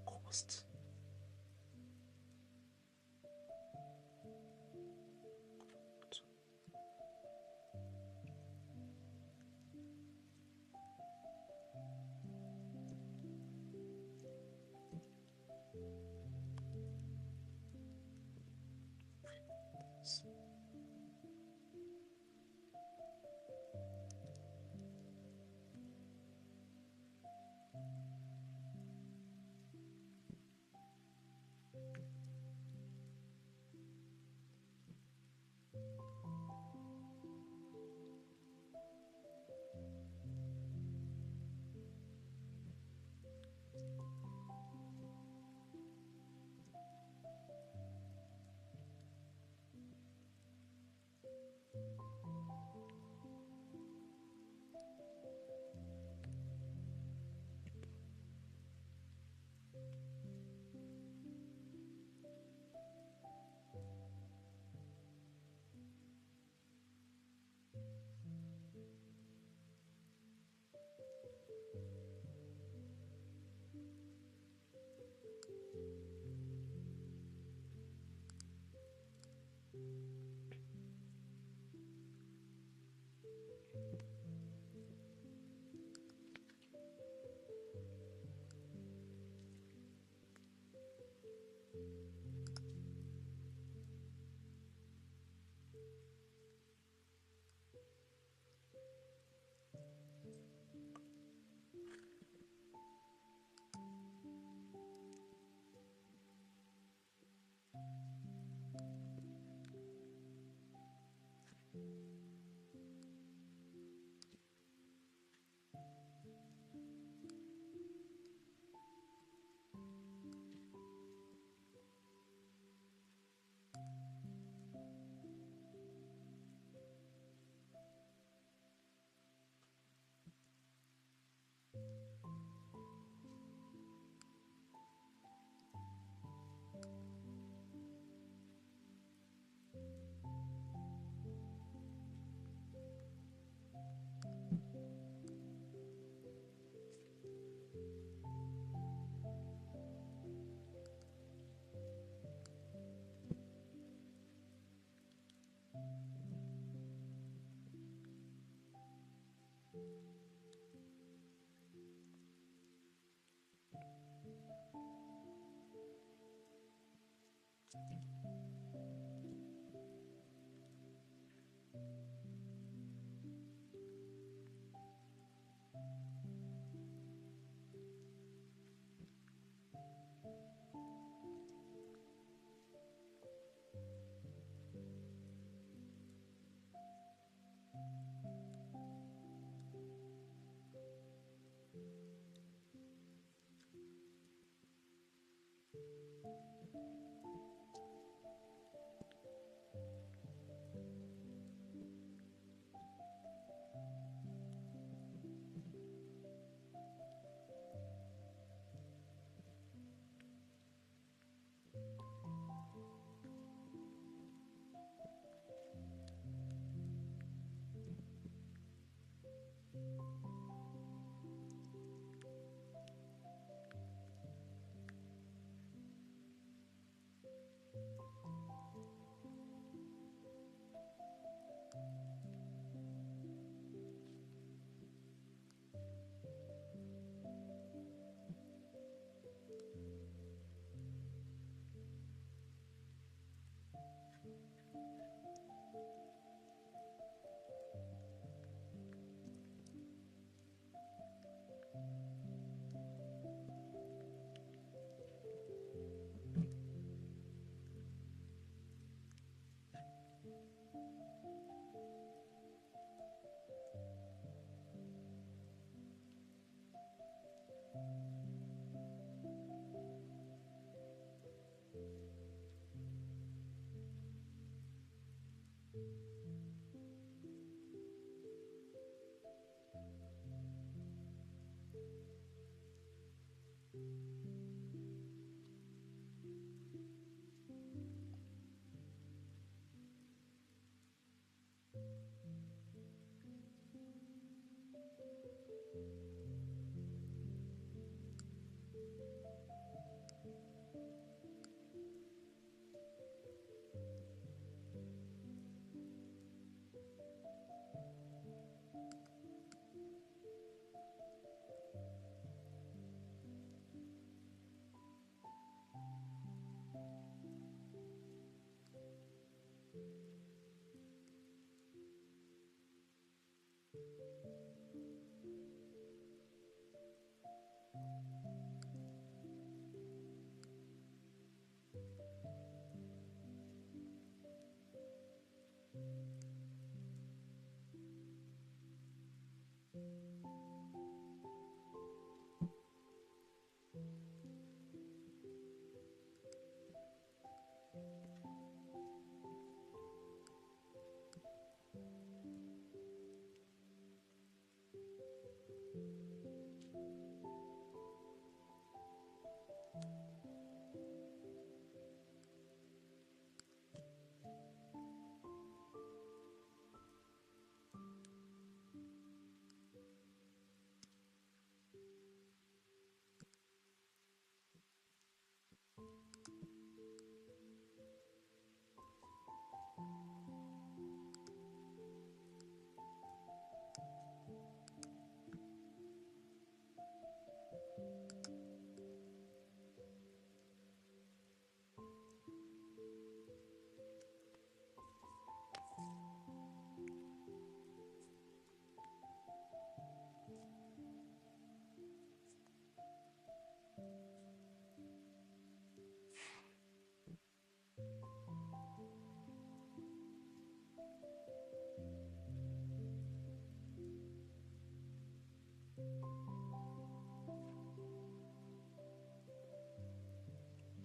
Кост.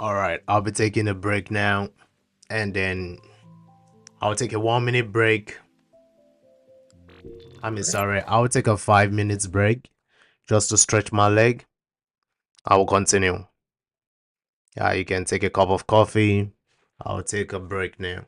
All right, I'll be taking a break now, and then I'll take a 1 minute break. Sorry, I'll take a 5 minutes break just to stretch my leg. I will continue. Yeah, you can take a cup of coffee. I'll take a break now.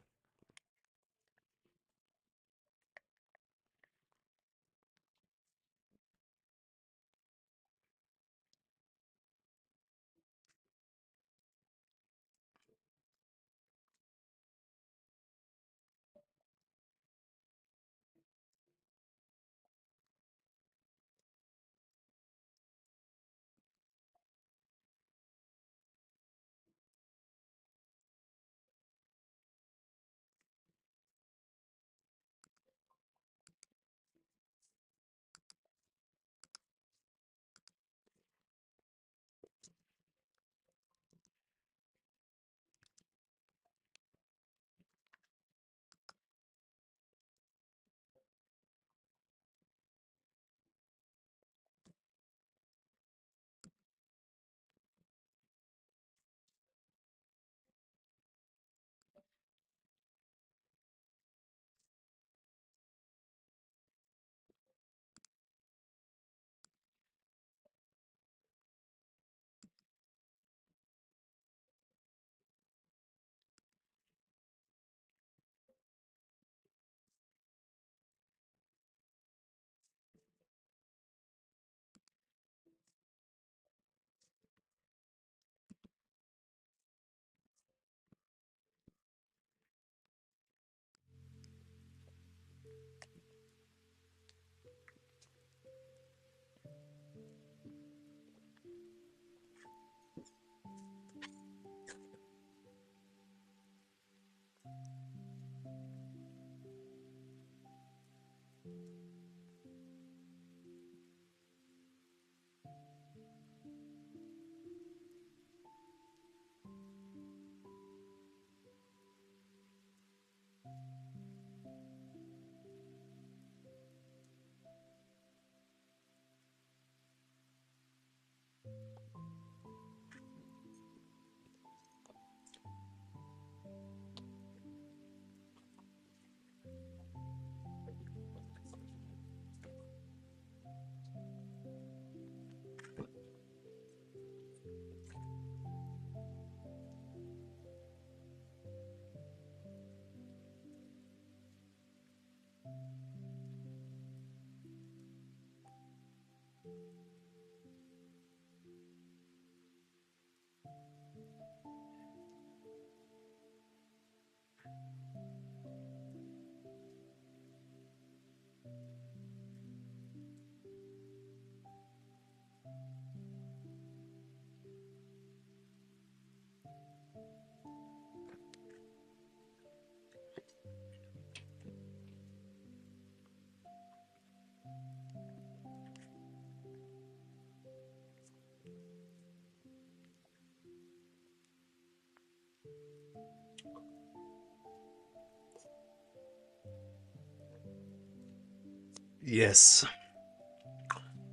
Yes,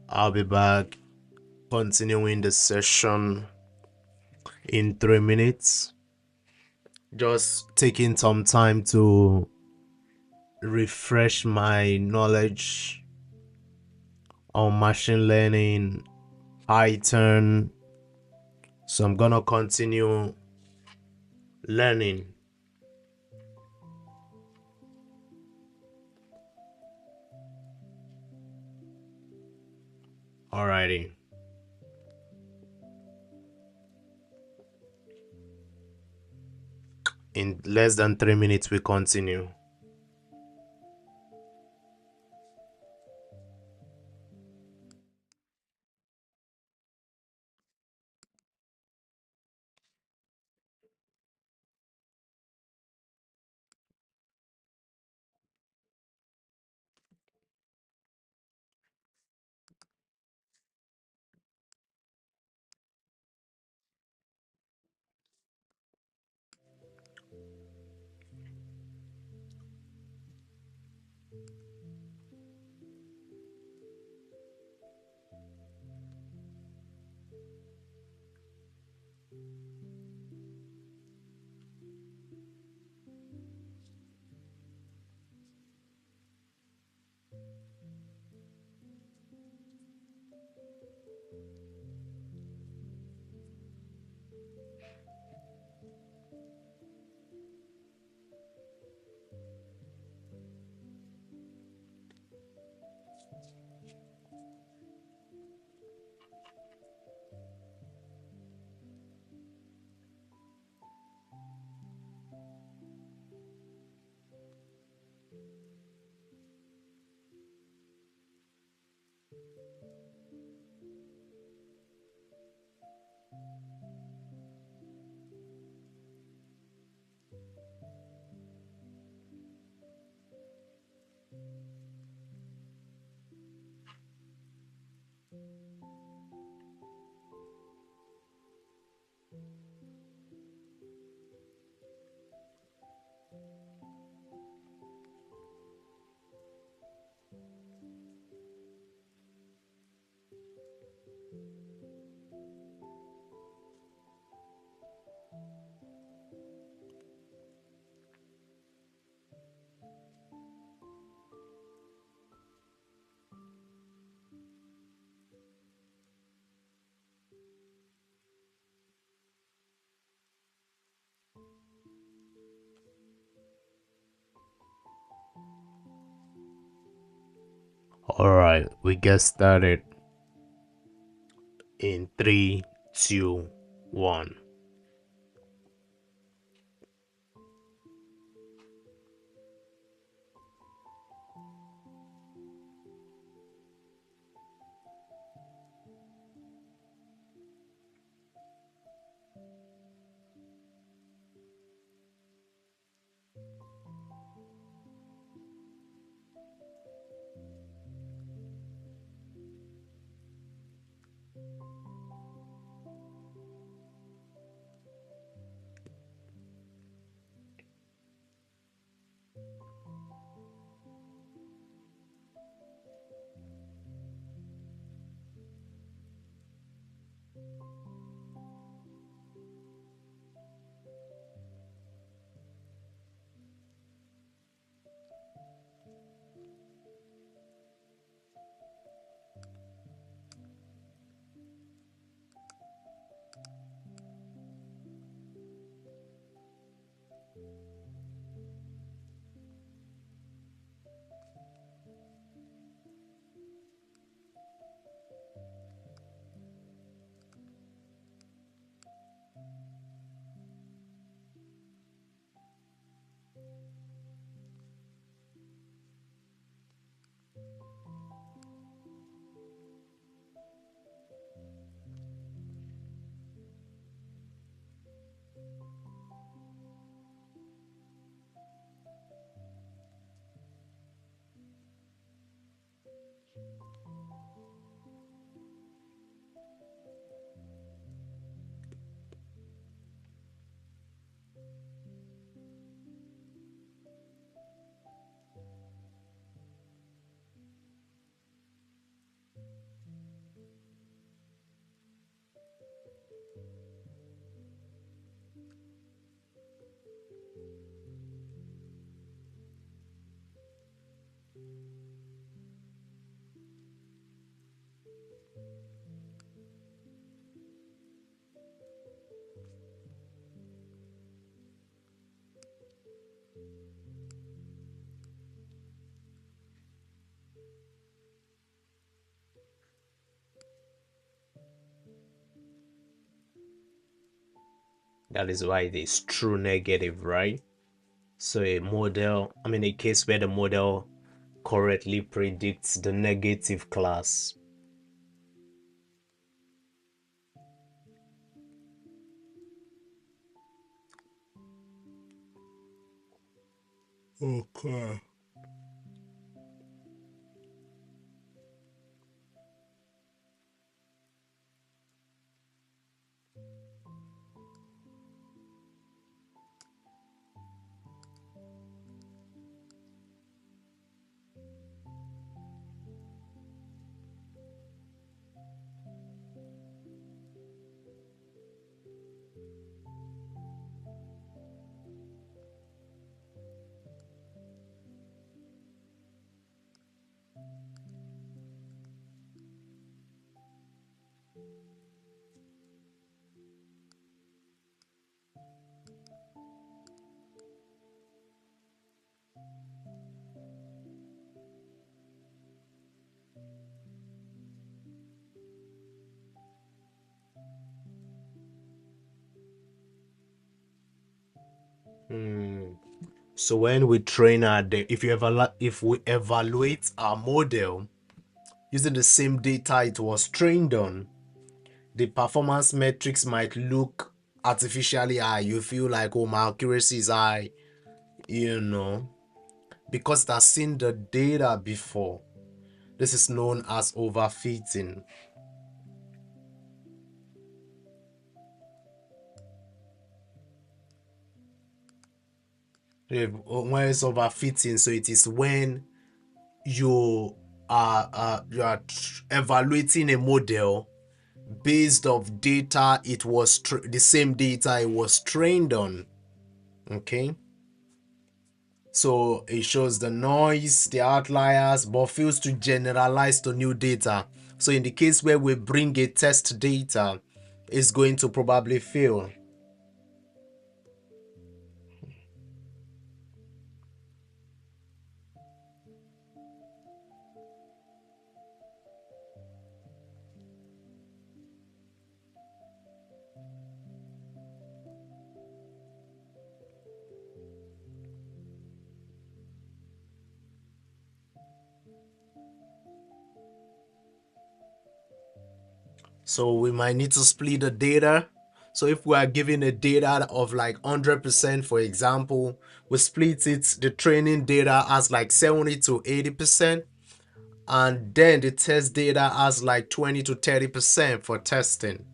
I'll be back continuing the session in 3 minutes. Just taking some time to refresh my knowledge on machine learning, Python. So I'm gonna continue learning. Alrighty. In less than 3 minutes, we continue. Alright, we get started in 3, 2, 1. That is why it is true negative, right? So a case where the model correctly predicts the negative class. Okay. Hmm. So when we train if we evaluate our model using the same data it was trained on, the performance metrics might look artificially high. You feel like, oh, my accuracy is high, you know, because it has seen the data before. This is known as overfitting. When it's overfitting, so it is when you are evaluating a model based of data it was the same data it was trained on. Okay, so it shows the noise, the outliers, but fails to generalize to new data. So in the case where we bring a test data, it's going to probably fail. So we might need to split the data. So if we are given a data of like 100%, for example, we split it, the training data as like 70 to 80%, and then the test data as like 20 to 30% for testing.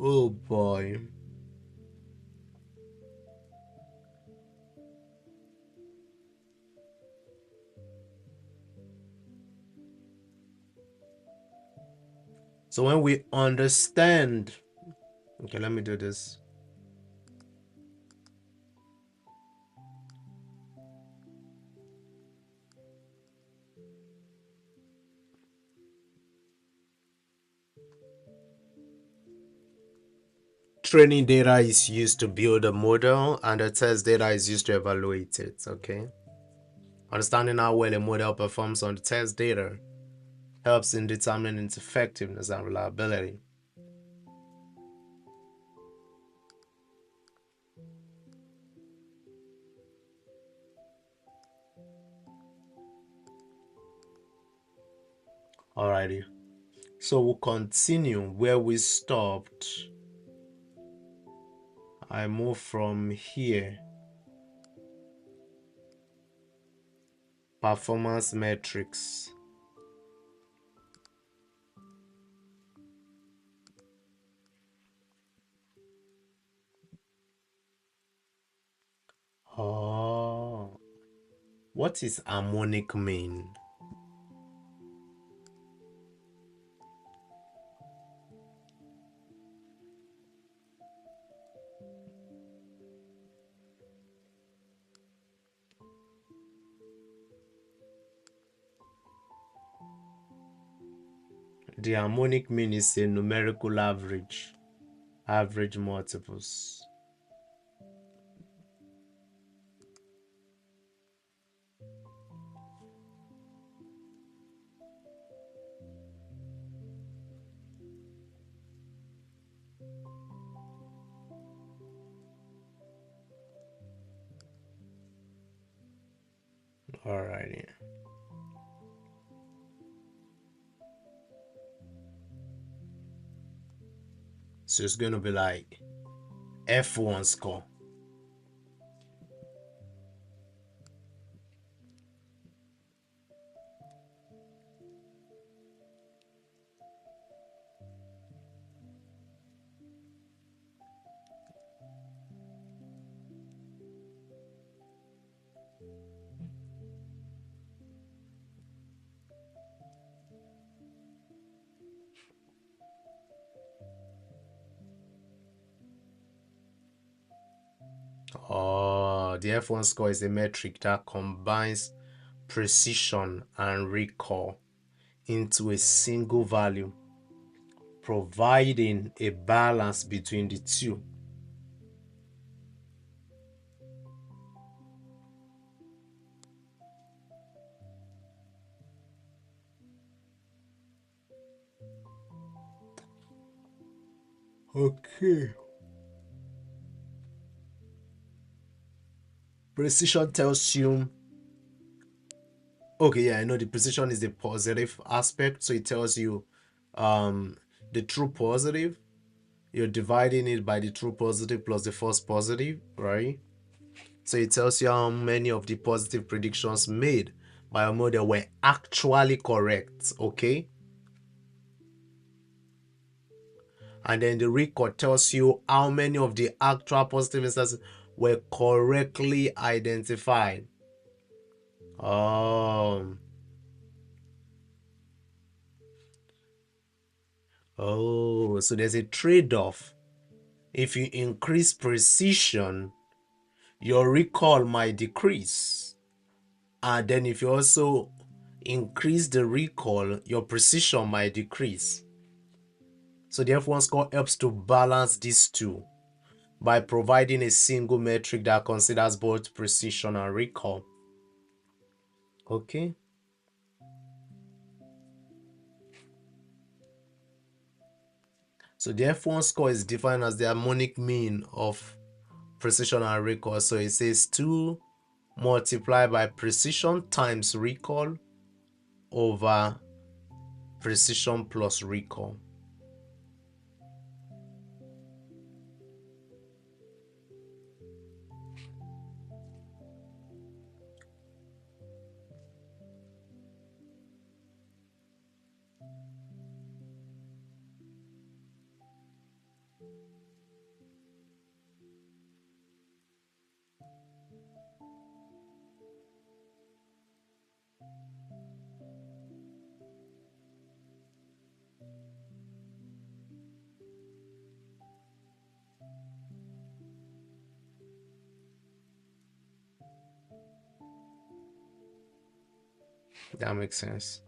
Oh boy. So when we understand, okay, let me do this. Training data is used to build a model, and the test data is used to evaluate it. Okay. Understanding how well a model performs on the test data helps in determining its effectiveness and reliability. Alrighty. So we'll continue where we stopped. I move from here. Performance metrics. Oh, what is harmonic mean? The harmonic mean is a numerical average multiples. Alrighty. So it's going to be like F1 score. Oh, the F1 score is a metric that combines precision and recall into a single value, providing a balance between the two. Okay. Precision tells you, okay, yeah, I know the precision is the positive aspect. So it tells you the true positive. You're dividing it by the true positive plus the false positive, right? So it tells you how many of the positive predictions made by a model were actually correct, okay? And then the record tells you how many of the actual positive instances were correctly identified. Um, oh, so there's a trade-off. If you increase precision, your recall might decrease. And then if you also increase the recall, your precision might decrease. So the F1 score helps to balance these two by providing a single metric that considers both precision and recall. Okay. So the F1 score is defined as the harmonic mean of precision and recall. So it says 2 multiplied by precision times recall over precision plus recall. That makes sense.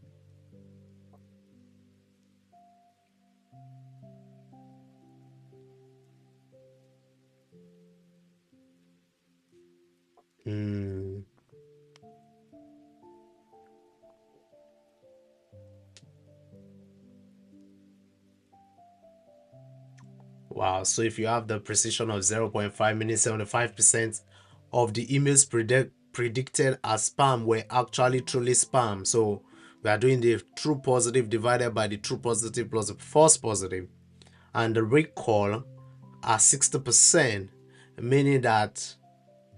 Hmm. Wow. So if you have the precision of 0.5 meaning 75% of the emails predicted as spam were actually truly spam. So we are doing the true positive divided by the true positive plus the false positive. And the recall are 60%, meaning that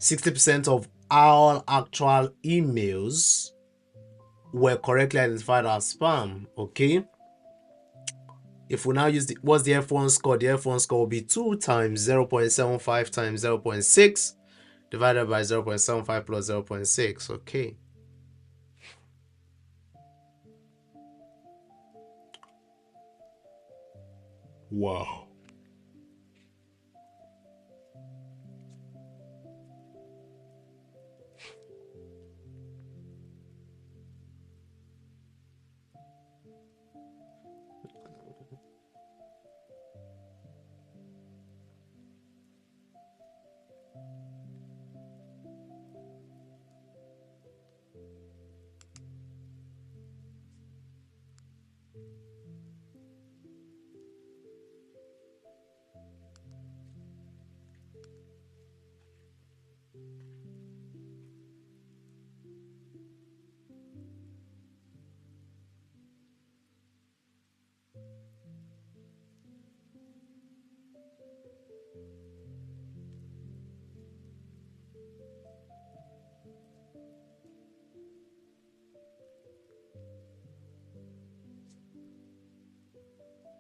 60% of all actual emails were correctly identified as spam. Okay. If we now use what's the F1 score? The F1 score will be 2 times 0.75 times 0.6 divided by 0.75 plus 0.6. Okay. Wow.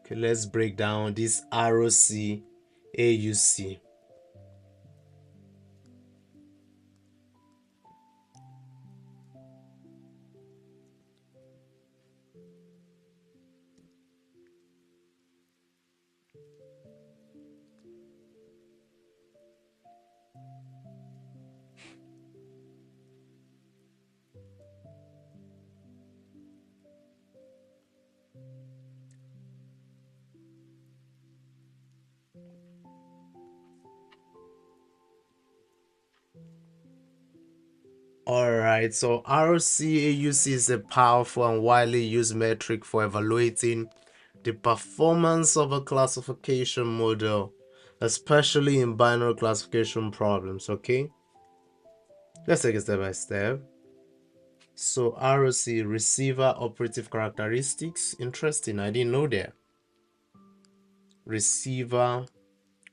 Okay, let's break down this ROC AUC. Alright, so ROC AUC is a powerful and widely used metric for evaluating The performance of a classification model, especially in binary classification problems. Okay, let's take it step by step. So ROC, receiver operative characteristics. Interesting, I didn't know that. Receiver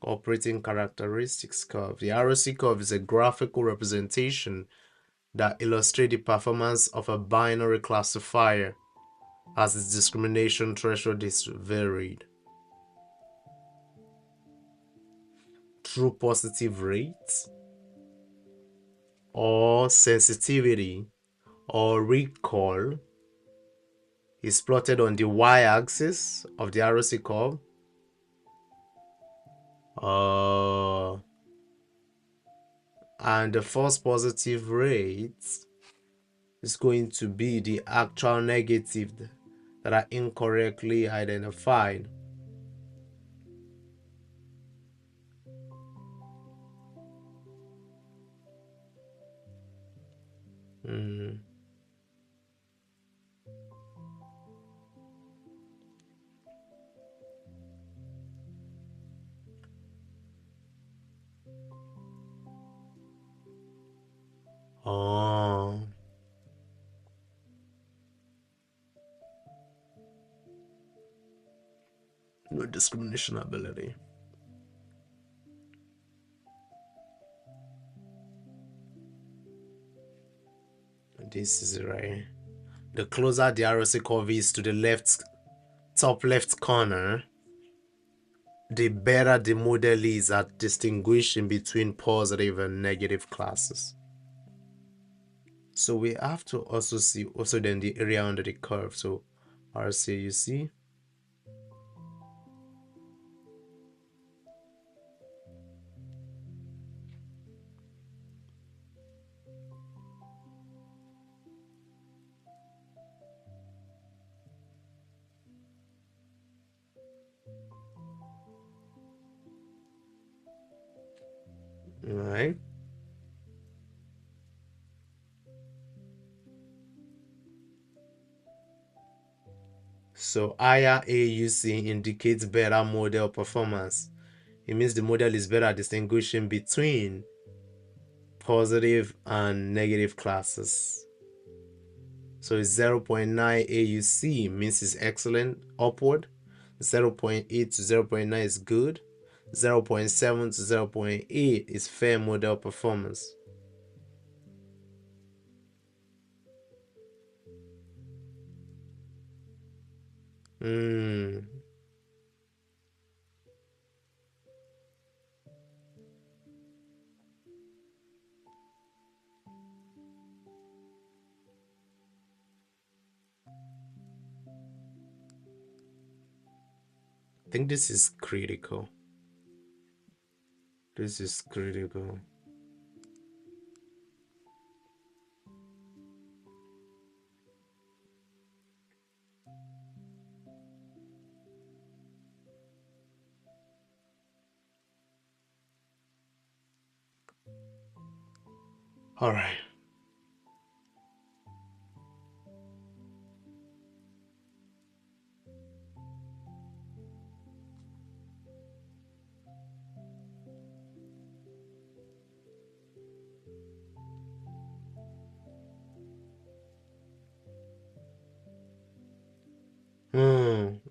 operating characteristics curve. The ROC curve is a graphical representation that illustrates the performance of a binary classifier as its discrimination threshold is varied. True positive rate or sensitivity or recall is plotted on the y-axis of the ROC curve. And the false positive rate is going to be the actual negative that are incorrectly identified. Oh, no discrimination ability. This is right. The closer the ROC curve is to the left, top left corner, the better the model is at distinguishing between positive and negative classes. So we have to also see then the area under the curve. So RC, you see, all right. So higher AUC indicates better model performance. It means the model is better at distinguishing between positive and negative classes. So 0.9 AUC means it's excellent, upward. 0.8 to 0.9 is good. 0.7 to 0.8 is fair model performance. I think this is critical. This is critical. All right.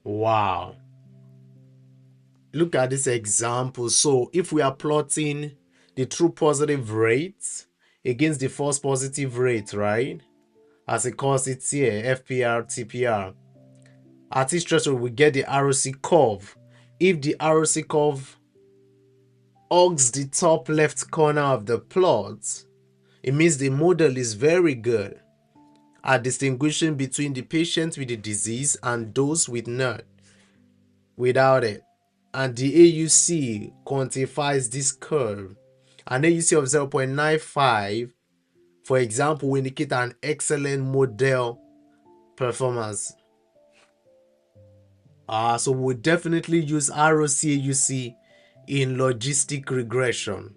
Wow. Look at this example. So if we are plotting the true positive rate against the false positive rate, right? As it calls it here, FPR, TPR. At each threshold, we get the ROC curve. If the ROC curve hugs the top left corner of the plot, it means the model is very good at distinguishing between the patient with the disease and those with none without it. And the AUC quantifies this curve. An AUC of 0.95, for example, will indicate an excellent model performance. So we'll definitely use ROC AUC in logistic regression.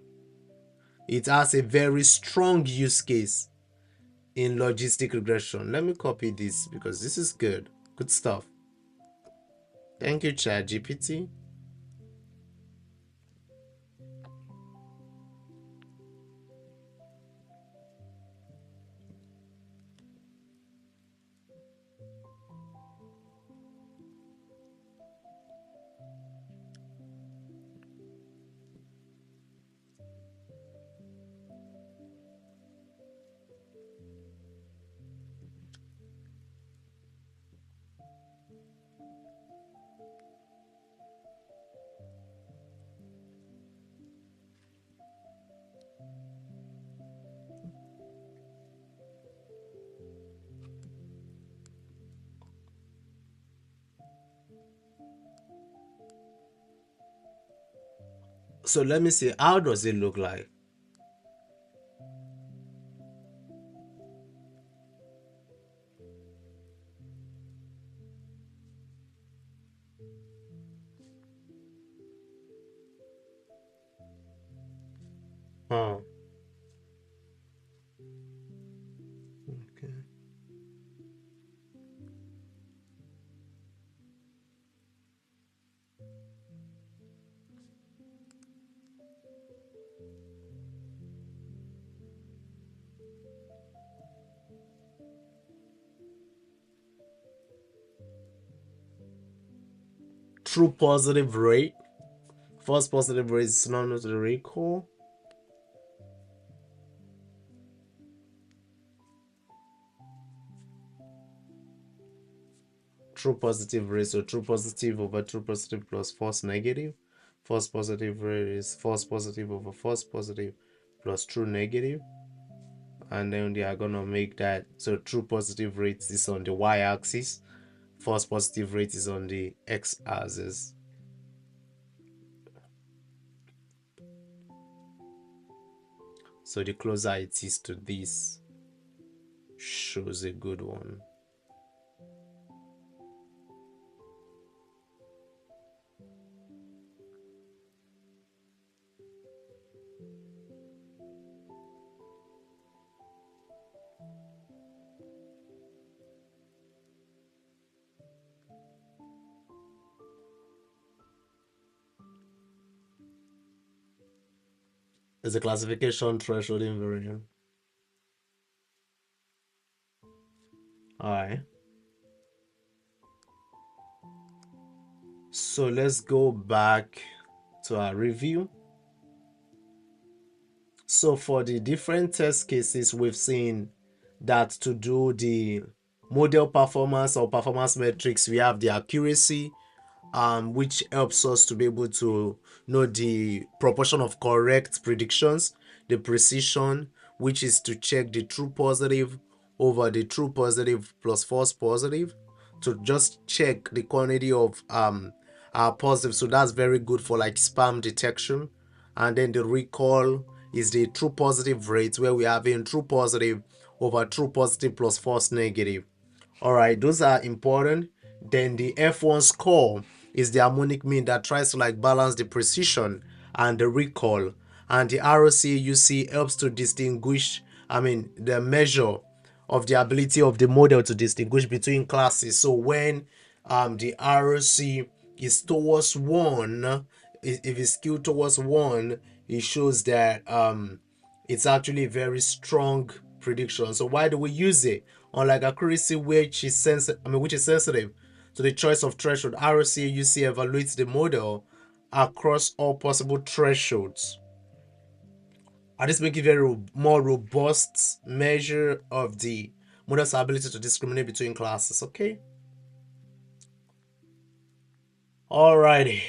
It has a very strong use case in logistic regression. Let me copy this because this is good. Good stuff. Thank you, ChatGPT. So let me see, how does it look like? Oh, okay. True positive rate. False positive rate is synonymous to the recall. True positive rate, so true positive over true positive plus false negative. False positive rate is false positive over false positive plus true negative. And then they are gonna make that, so true positive rate is on the y-axis, false positive rate is on the x-axis. So the closer it is to this, shows a good one. There's a classification threshold invariant. All right. So let's go back to our review. So for the different test cases, we've seen that to do the model performance or performance metrics, we have the accuracy, which helps us to be able to know the proportion of correct predictions, the precision, which is to check the true positive over the true positive plus false positive, to just check the quantity of positive. So that's very good for like spam detection. And then the recall is the true positive rate, where we have in true positive over true positive plus false negative. All right, those are important. Then the F1 score is the harmonic mean that tries to like balance the precision and the recall. And the ROCUC helps to distinguish, the measure of the ability of the model to distinguish between classes. So when the ROC is towards one, if it's skewed towards one, it shows that it's actually a very strong prediction. So why do we use it? Unlike accuracy, which is sensitive to the choice of threshold, ROCUC evaluates the model across all possible thresholds. And this makes it very more robust measure of the model's ability to discriminate between classes. Okay. Alrighty.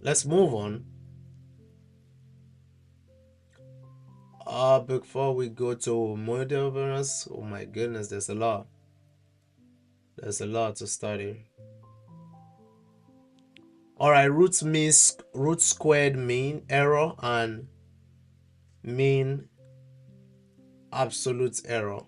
Let's move on. Before we go to model variance, oh my goodness, there's a lot. There's a lot to study. Alright, root squared mean error and mean absolute error.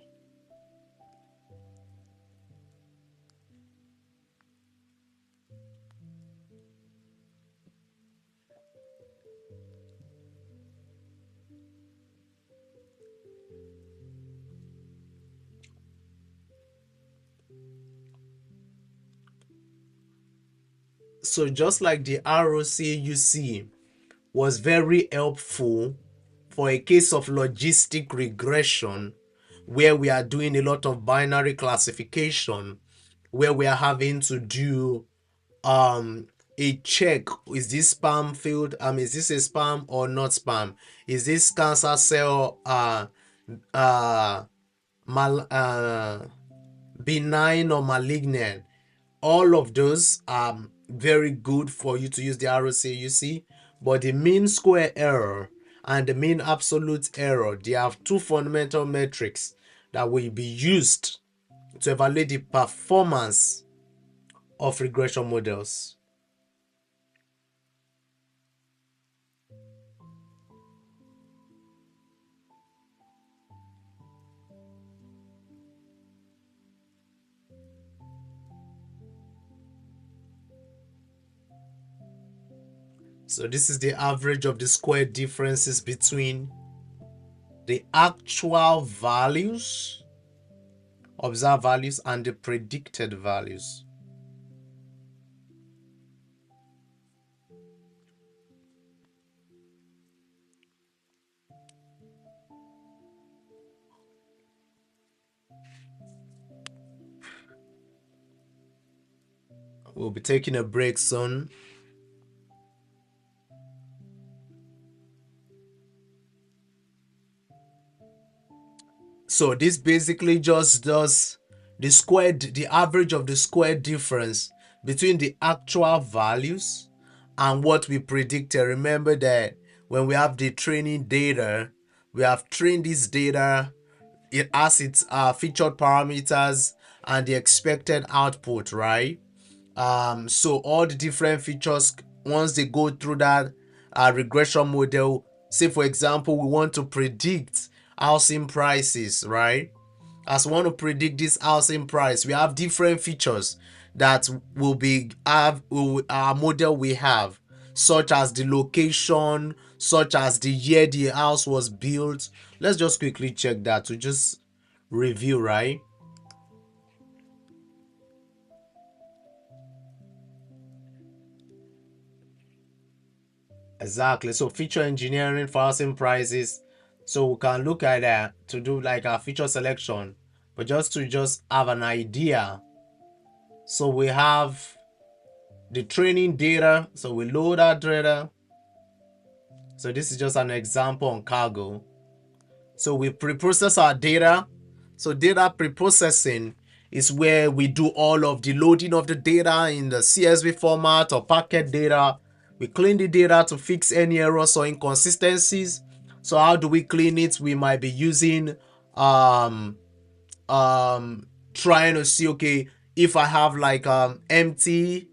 So just like the ROCUC was very helpful for a case of logistic regression where we are doing a lot of binary classification, where we are having to do a check. Is this spam field, is this a spam or not spam? Is this cancer cell uh mal benign or malignant? All of those are very good for you to use the ROCUC, but the mean square error and the mean absolute error, they have two fundamental metrics that will be used to evaluate the performance of regression models. So this is the average of the square differences between the actual values, observed values, and the predicted values. We'll be taking a break soon. So this basically just does the average of the square difference between the actual values and what we predicted. Remember that when we have the training data, we have trained this data, it has its featured parameters and the expected output, right? So all the different features, once they go through that regression model, say for example we want to predict housing prices, right? As we want to predict this housing price, we have different features that will be our model we have, such as the location, such as the year the house was built. Let's just quickly check that to just review, right? Exactly. So feature engineering for housing prices. So we can look at that to do like a feature selection, but just to have an idea. So we have the training data. So we load that data. So this is just an example on cargo. So we pre-process our data. So data pre-processing is where we do all of the loading of the data in the CSV format or packet data. We clean the data to fix any errors or inconsistencies. So how do we clean it? We might be using um trying to see, okay, if I have like empty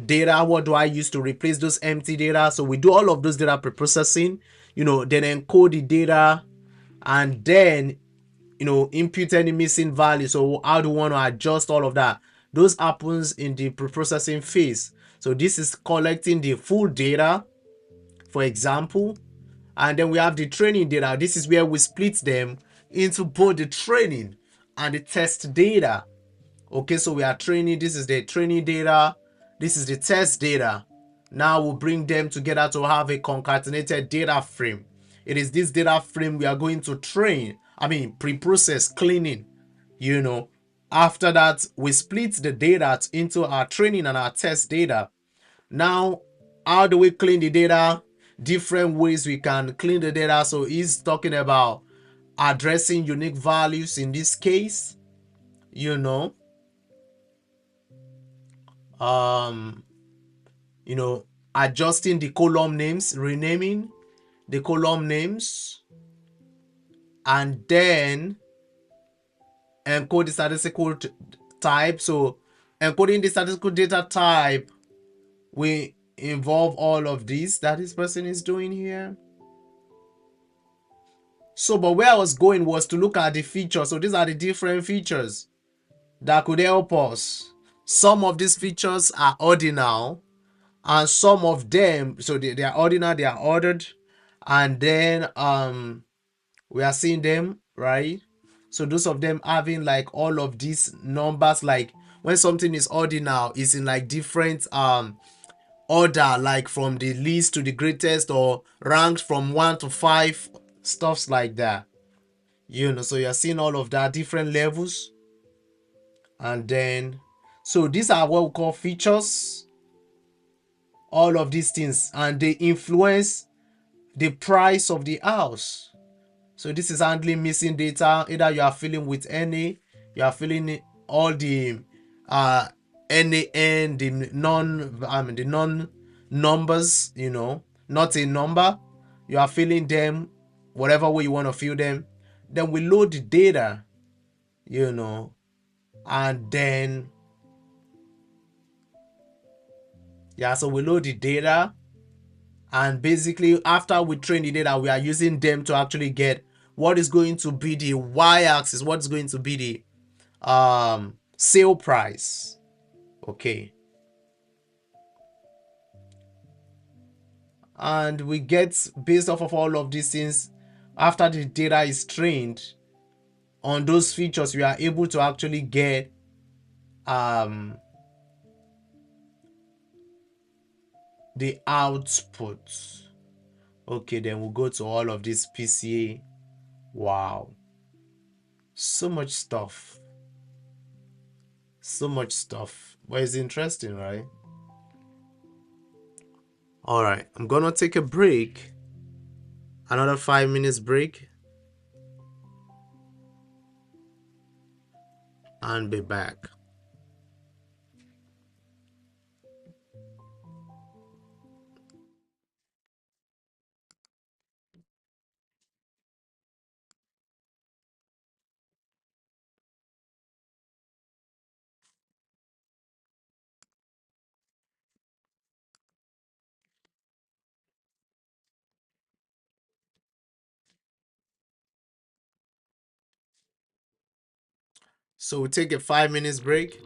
data, what do I use to replace those empty data? So we do all of those data pre-processing, then encode the data and then input any missing value. So how do we want to adjust all of that? Those happens in the pre-processing phase. So this is collecting the full data, for example, and then we have the training data. This is where we split them into both the training and the test data. Okay, so we are training. This is the training data. This is the test data. Now we'll bring them together to have a concatenated data frame. It is this data frame we are going to pre-process cleaning. After that, we split the data into our training and our test data. Now, how do we clean the data? Different ways we can clean the data. So he's talking about addressing unique values in this case, you know um you know adjusting the column names, renaming the column names, and then encode the statistical type. So encoding the statistical data type, we involve all of this that this person is doing here. So but where I was going was to look at the features. So these are the different features that could help us. Some of these features are ordinal, and some of them, so they are ordinal, they are ordered, and then we are seeing them, right? So those of them having like all of these numbers, like when something is ordinal, it's in like different order, like from the least to the greatest, or ranked from 1 to 5, stuffs like that. So you're seeing all of that, different levels. And then, so these are what we call features, all of these things, and they influence the price of the house. So this is handling missing data. Either you are filling with any, you are filling all the NaN, the non numbers, not a number. You are filling them whatever way you want to fill them. Then we load the data, and then so we load the data, and basically after we train the data, we are using them to actually get what is going to be the y-axis, what is going to be the sale price. Okay, and we get, based off of all of these things, after the data is trained on those features, we are able to actually get the output. Okay, then we'll go to all of this PCA. Wow, so much stuff, but it's interesting, right? All right, I'm gonna take a break, another 5 minutes break, and be back. So we'll take a 5 minutes break.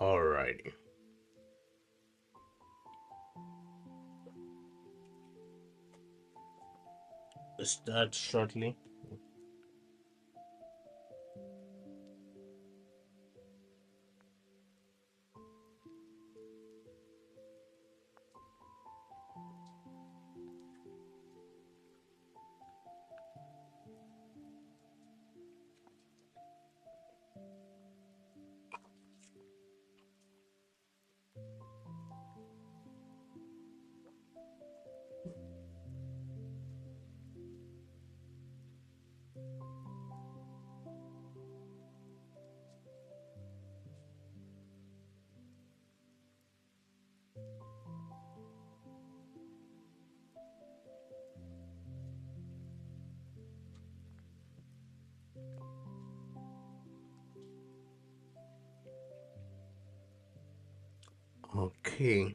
Alrighty. Start shortly. Okay.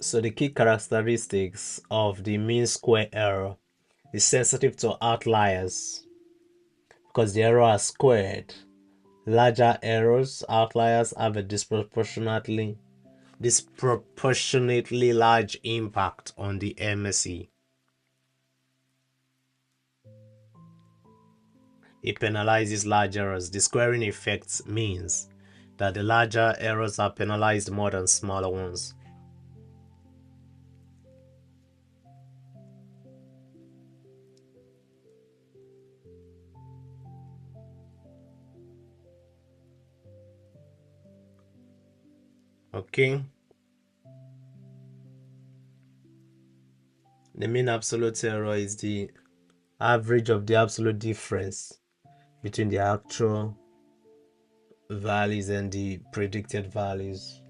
So the key characteristics of the mean square error is sensitive to outliers because the error are squared. Larger errors, outliers have a disproportionately large impact on the MSE. It penalizes large errors. The squaring effect means that the larger errors are penalized more than smaller ones. Okay. The mean absolute error is the average of the absolute difference between the actual values and the predicted values.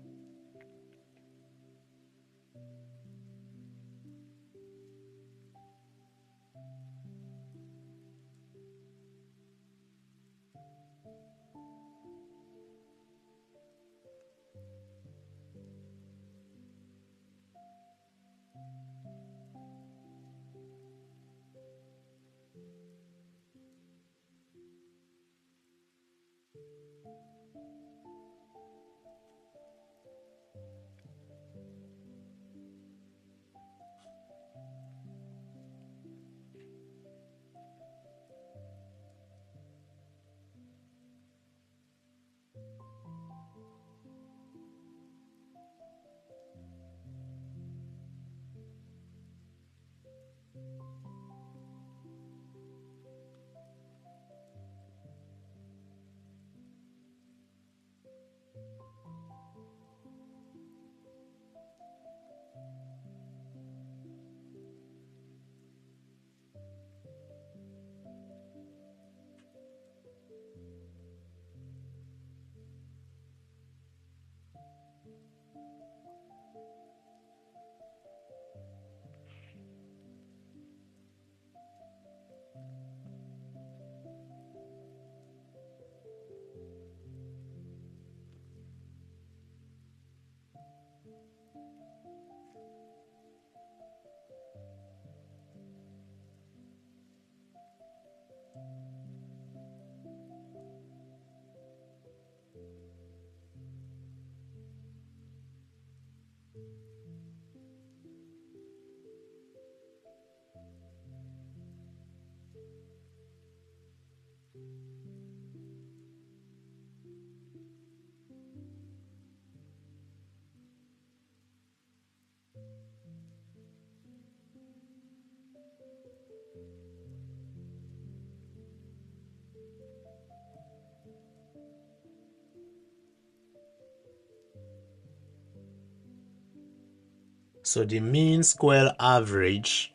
So the mean square average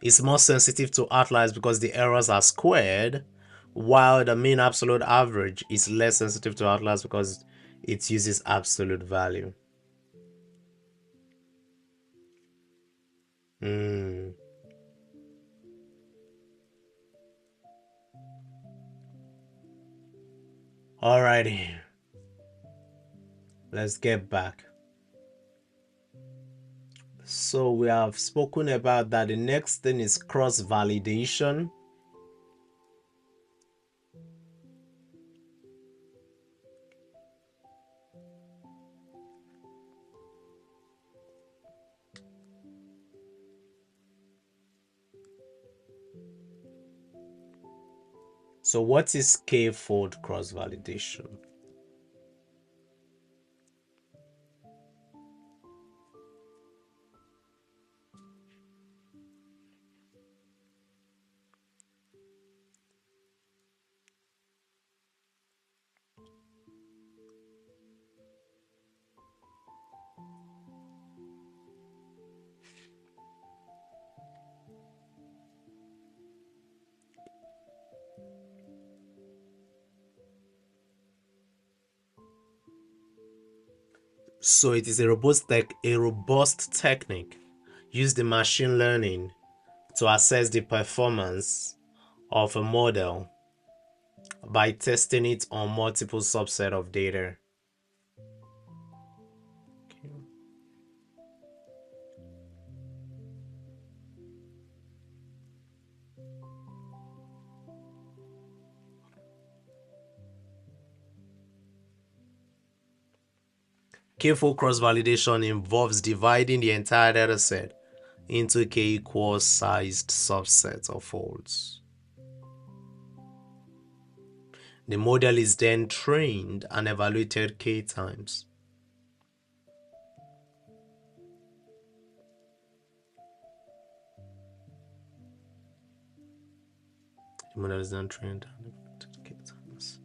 is more sensitive to outliers because the errors are squared, while the mean absolute average is less sensitive to outliers because it uses absolute value. Alrighty, let's get back. So we have spoken about that. The next thing is cross validation. So what is k-fold cross validation? So it is a robust technique used in machine learning to assess the performance of a model by testing it on multiple subset of data. K-fold cross-validation involves dividing the entire dataset into k-equal sized subsets of folds. The model is then trained and evaluated k times. The model is then trained and evaluated k times.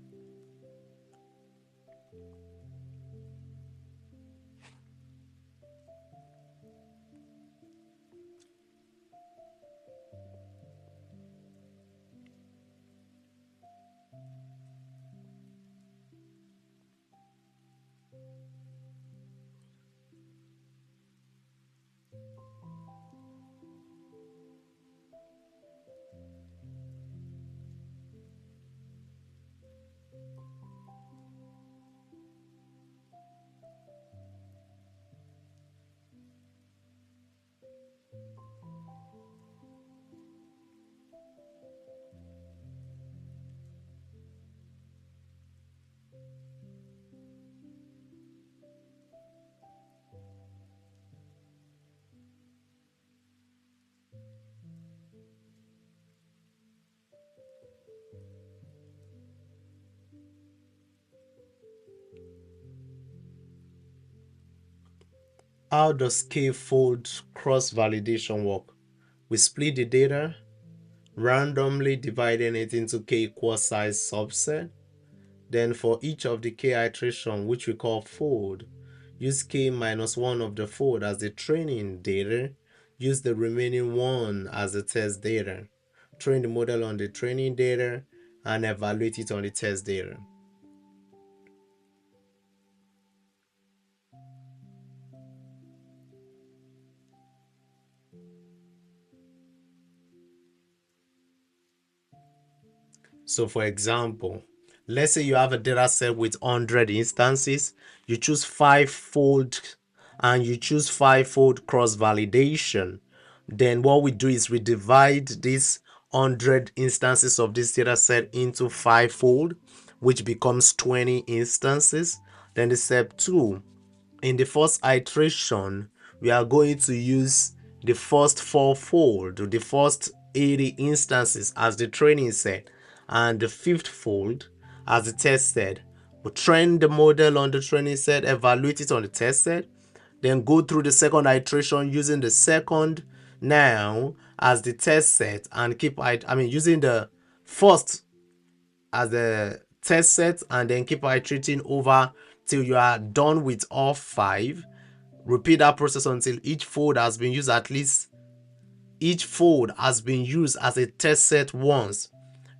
How does k-fold cross-validation work? We split the data, randomly dividing it into k equal size subset. Then for each of the k iteration, which we call fold, use k minus 1 of the fold as the training data, use the remaining 1 as the test data. Train the model on the training data and evaluate it on the test data. So for example, let's say you have a data set with 100 instances, you choose 5-fold and you choose 5-fold cross validation. Then what we do is we divide these 100 instances of this data set into 5-fold, which becomes 20 instances. Then the step 2, in the first iteration, we are going to use the first 4-fold, the first 80 instances as the training set, and the 5th fold as the test set. We train the model on the training set, evaluate it on the test set, then go through the second iteration using the second now as the test set, and using the first as the test set, and then keep iterating over till you are done with all 5. Repeat that process until each fold has been used as a test set once.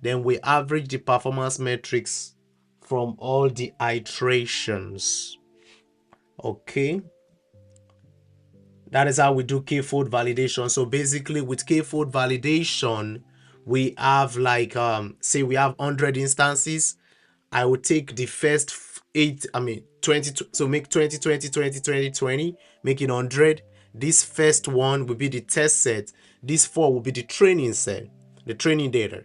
Then we average the performance metrics from all the iterations. Okay, that is how we do k-fold validation. So basically with k-fold validation, we have like say we have 100 instances. I would take the first 20, so make 20 20 20 20 20, make it 100. This first one will be the test set, this 4 will be the training set, the training data.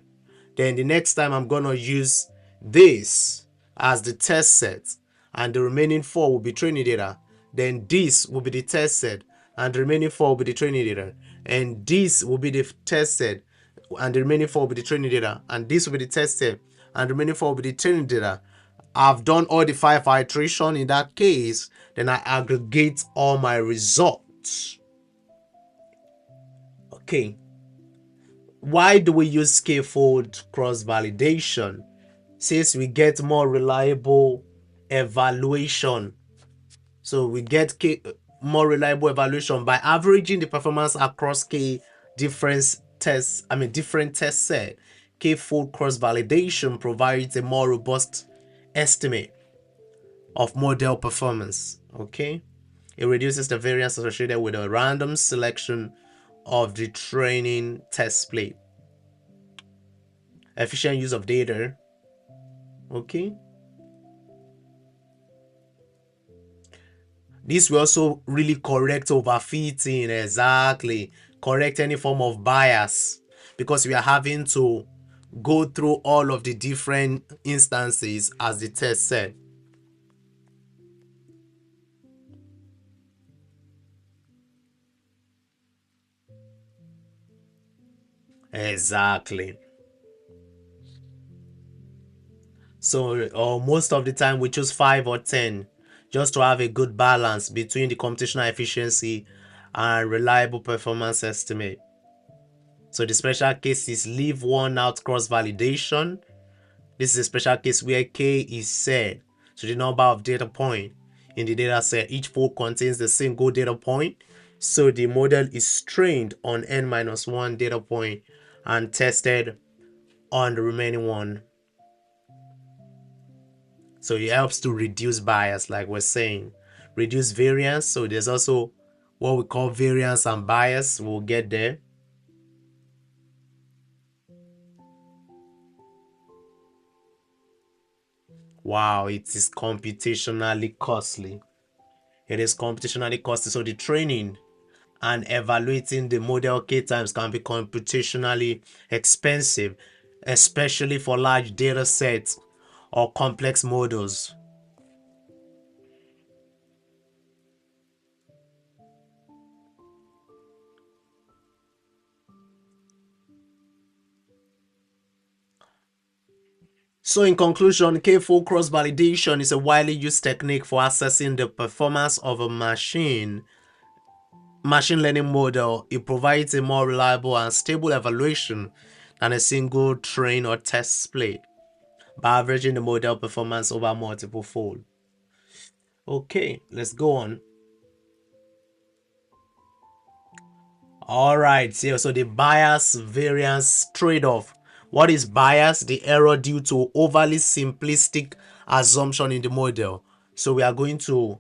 Then the next time I'm gonna use this as the test set, and the remaining 4 will be training data. Then this will be the test set, and the remaining 4 will be the training data. And this will be the test set, and the remaining 4 will be the training data. And this will be the test set, and the remaining 4 will be the training data. I've done all the 5 iteration in that case. Then I aggregate all my results. Okay. Why do we use k-fold cross-validation? Since we get more reliable evaluation. So we get more reliable evaluation by averaging the performance across different test set. K-fold cross-validation provides a more robust estimate of model performance. Okay, it reduces the variance associated with a random selection of the training test split. Efficient use of data. Okay, this will also really correct overfitting. Exactly, correct any form of bias, because we are having to go through all of the different instances as the test set. Exactly. So most of the time we choose 5 or 10 just to have a good balance between the computational efficiency and reliable performance estimate. So the special case is leave one out cross validation. This is a special case where k is set to the number of data point in the data set. Each fold contains the single data point, so the model is trained on n-1 data point and tested on the remaining one. So it helps to reduce bias, like we're saying, reduce variance. So there's also what we call variance and bias. We'll get there. Wow, it is computationally costly. It is computationally costly. So the training and evaluating the model k times can be computationally expensive, especially for large data sets or complex models. So in conclusion, k-fold cross-validation is a widely used technique for assessing the performance of a machine machine learning model, it provides a more reliable and stable evaluation than a single train or test split by averaging the model performance over multiple fold. Okay, let's go on. All right, so the bias variance trade-off. What is bias? The error due to overly simplistic assumption in the model. So we are going to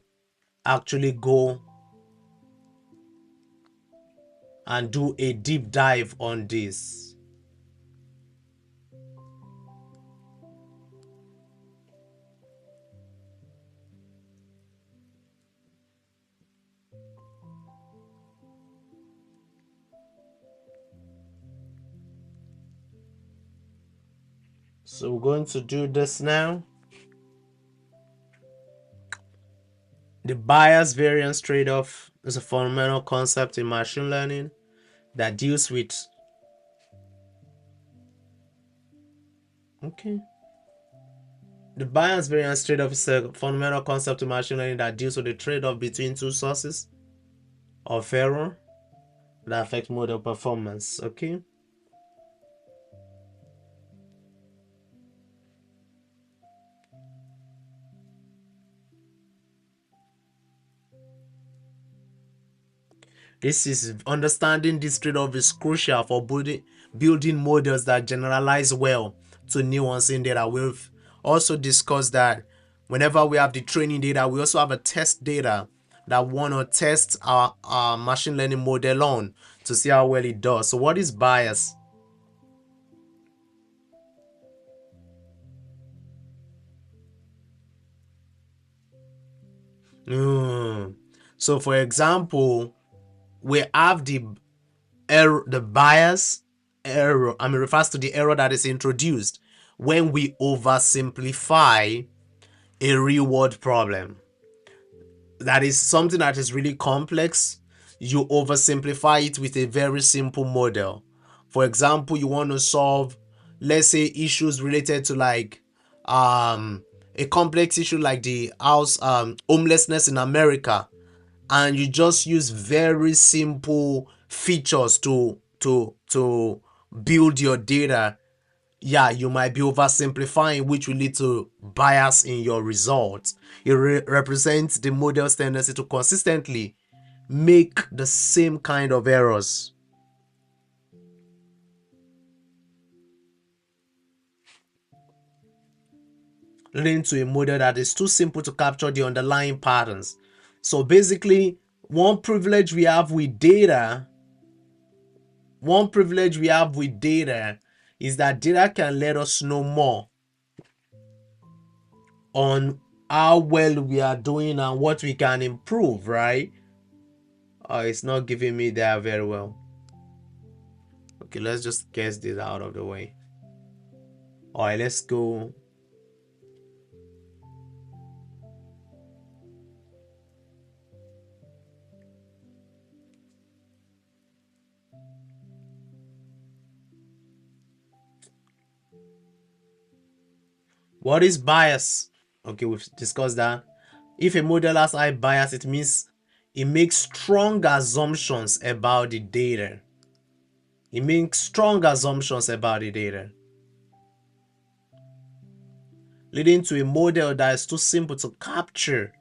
actually go and do a deep dive on this. So we're going to do this now. The bias variance trade-off is a fundamental concept in machine learning that deals with the bias variance trade-off is a fundamental concept in machine learning that deals with the trade-off between two sources of error that affect model performance. Okay. This is understanding this trade-off is crucial for building models that generalize well to nuancing data. We've also discussed that whenever we have the training data, we also have a test data that want to test our machine learning model on to see how well it does. So what is bias? So for example, we have the error, the bias error, refers to the error that is introduced when we oversimplify a real world problem. That is something that is really complex. You oversimplify it with a very simple model. For example, you want to solve, let's say, issues related to like a complex issue like the homelessness in America, and you just use very simple features to build your data. Yeah, you might be oversimplifying, which will lead to bias in your results. It represents the model's tendency to consistently make the same kind of errors, leading to a model that is too simple to capture the underlying patterns. So basically, one privilege we have with data is that data can let us know more on how well we are doing and what we can improve, right? Oh, it's not giving me that very well. Okay, let's just get this out of the way. All right, let's go. What is bias? Okay, we've discussed that. If a model has high bias, it means it makes strong assumptions about the data. Leading to a model that is too simple to capture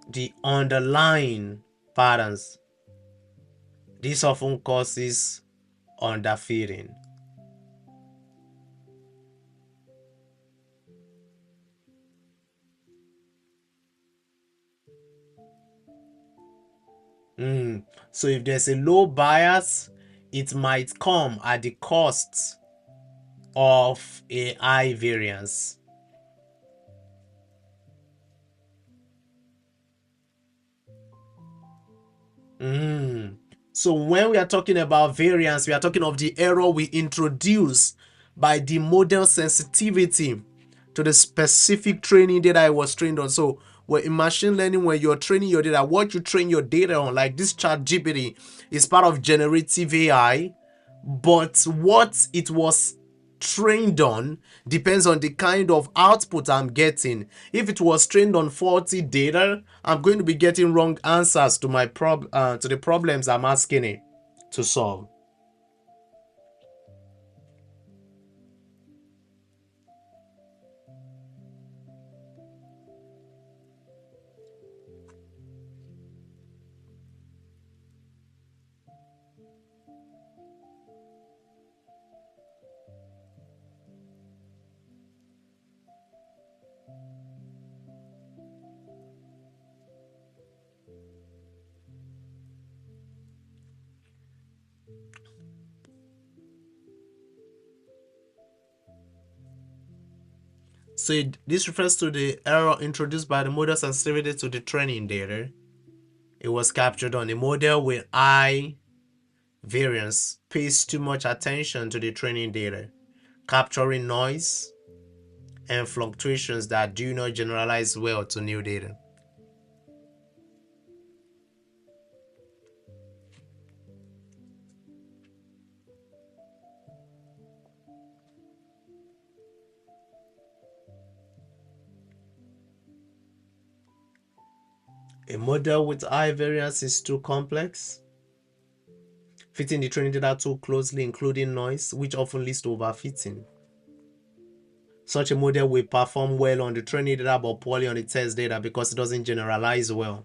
the underlying patterns. This often causes underfitting. So if there's a low bias, it might come at the cost of a high variance. So when we are talking about variance, we are talking of the error we introduce by the model sensitivity to the specific training data I was trained on. So in machine learning, when you're training your data, what you train your data on, like this ChatGPT, is part of generative AI, but what it was trained on depends on the kind of output I'm getting. If it was trained on faulty data, I'm going to be getting wrong answers to to the problems I'm asking it to solve. So this refers to the error introduced by the model sensitivity to the training data. It was captured on a model with high variance, pays too much attention to the training data, capturing noise and fluctuations that do not generalize well to new data. A model with high variance is too complex, fitting the training data too closely, including noise, which often leads to overfitting. Such a model will perform well on the training data but poorly on the test data because it doesn't generalize well.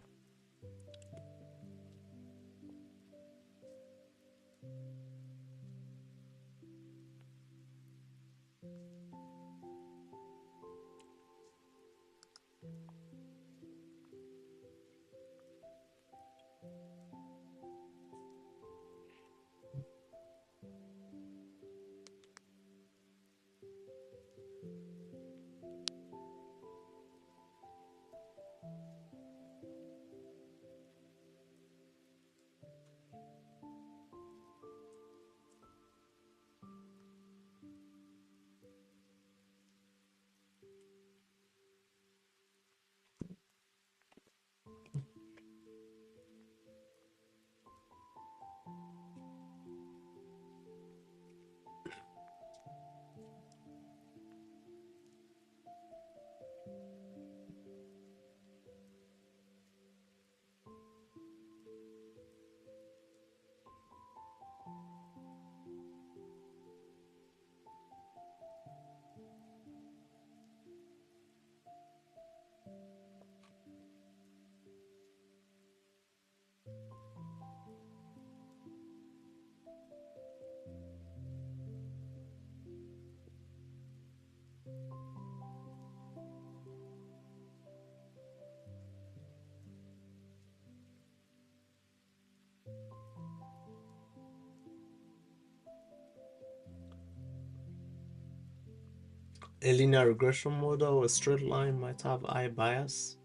A linear regression model or a straight line might have high bias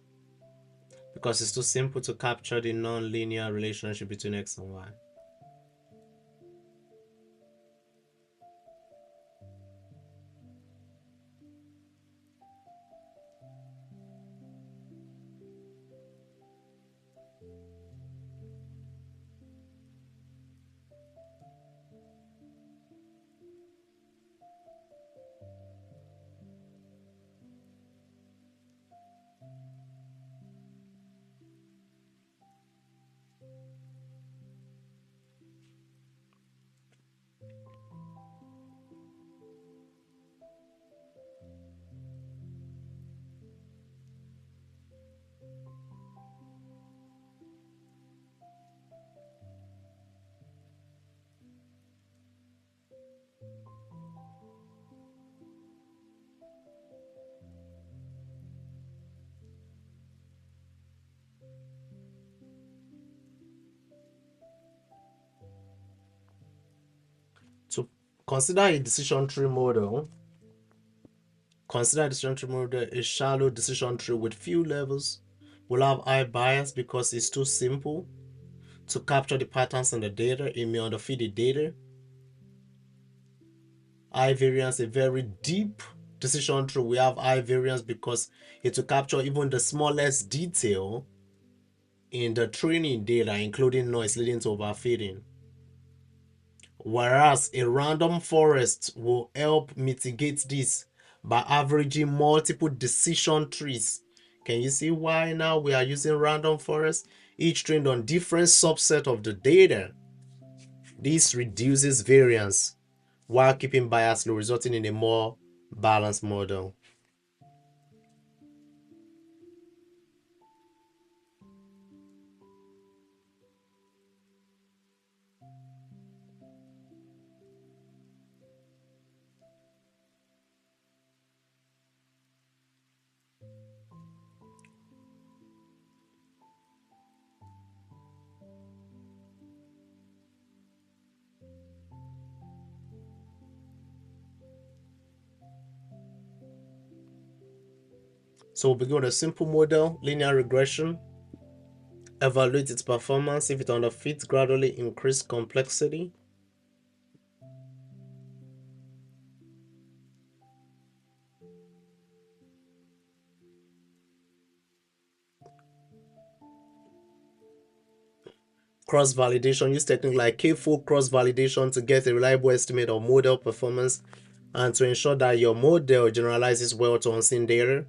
because it's too simple to capture the non-linear relationship between x and y. To consider a decision tree model, consider a decision tree model a shallow decision tree with few levels will have high bias because it's too simple to capture the patterns in the data. It may underfit the data. High variance, a very deep decision tree, we have high variance because it will capture even the smallest detail in the training data, including noise leading to overfitting. Whereas a random forest will help mitigate this by averaging multiple decision trees. Can you see why now we are using random forest? Each trained on different subset of the data. This reduces variance while keeping bias low, resulting in a more balanced model. So we'll begin with a simple model, linear regression. Evaluate its performance. If it underfits, gradually increase complexity. Cross-validation. Use techniques like K-fold cross-validation to get a reliable estimate of model performance and to ensure that your model generalizes well to unseen data.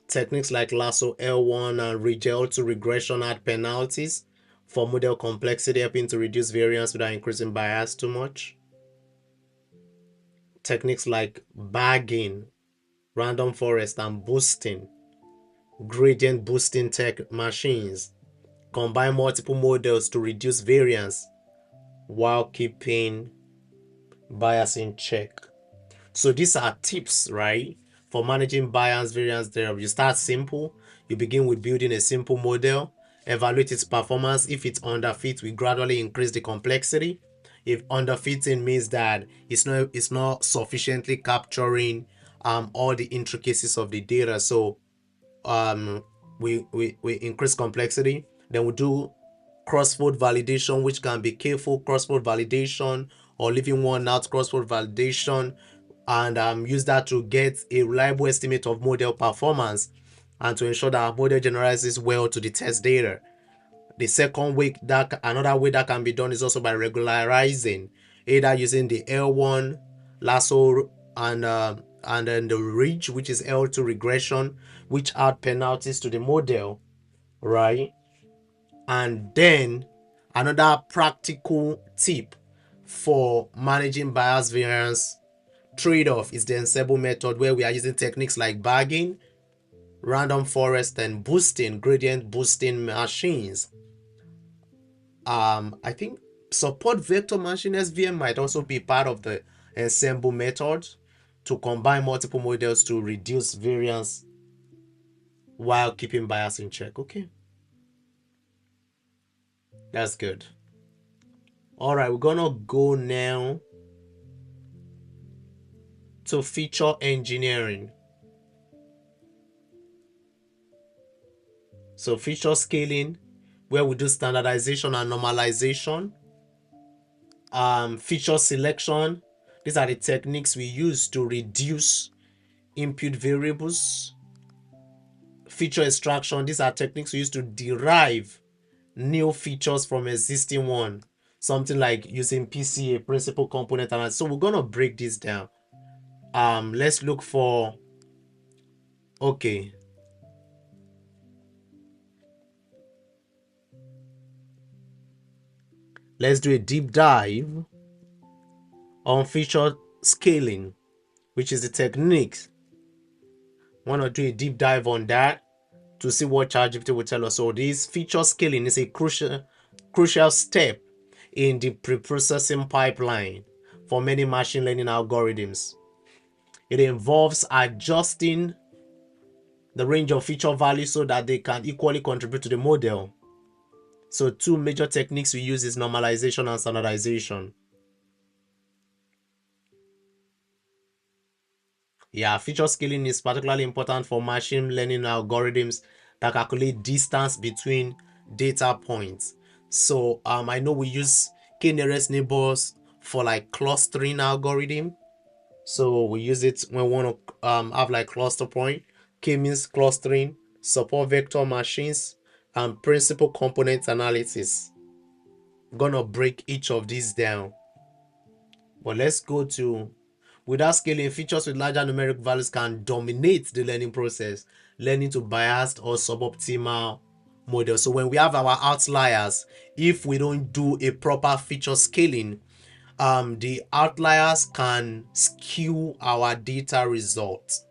Techniques like lasso L1 and regel to regression add penalties for model complexity, helping to reduce variance without increasing bias too much. Techniques like bagging, random forest, and boosting, gradient boosting tech machines combine multiple models to reduce variance while keeping bias in check. So these are tips, right, for managing bias variance thereof. You start simple. You begin with building a simple model, evaluate its performance. If it's underfit, we gradually increase the complexity. If underfitting means that it's not sufficiently capturing all the intricacies of the data, so we increase complexity. Then we do cross-fold validation, which can be K-fold cross-fold validation or leaving one out cross-fold validation, and use that to get a reliable estimate of model performance and to ensure that our model generalizes well to the test data. The second way, that another way that can be done, is also by regularizing, either using the L1 lasso and then the ridge, which is L2 regression, which add penalties to the model, right? And then another practical tip for managing bias variance trade-off is the ensemble method, where we are using techniques like bagging, random forest, and boosting, gradient boosting machines. I think support vector machine SVM might also be part of the ensemble method to combine multiple models to reduce variance while keeping bias in check. Okay, that's good. All right, we're gonna go now to feature engineering. So feature scaling, where we do standardization and normalization. Feature selection, these are the techniques we use to reduce input variables. Feature extraction, these are techniques we use to derive new features from existing one. Something like using PCA, principal component analysis. So we're gonna break this down. Let's look for, okay, let's do a deep dive on feature scaling, which is the technique. Want to do a deep dive on that to see what ChatGPT will tell us. So this feature scaling is a crucial step in the preprocessing pipeline for many machine learning algorithms. It involves adjusting the range of feature values so that they can equally contribute to the model. So two major techniques we use is normalization and standardization. Yeah, feature scaling is particularly important for machine learning algorithms that calculate distance between data points. So I know we use k-nearest neighbors for like clustering algorithm. So we use it when we want to have like cluster point. K means clustering, support vector machines, and principal component analysis. I'm gonna break each of these down. But let's go to, without scaling, features with larger numeric values can dominate the learning process, leading to biased or suboptimal models. So when we have our outliers, if we don't do a proper feature scaling, the outliers can skew our data results.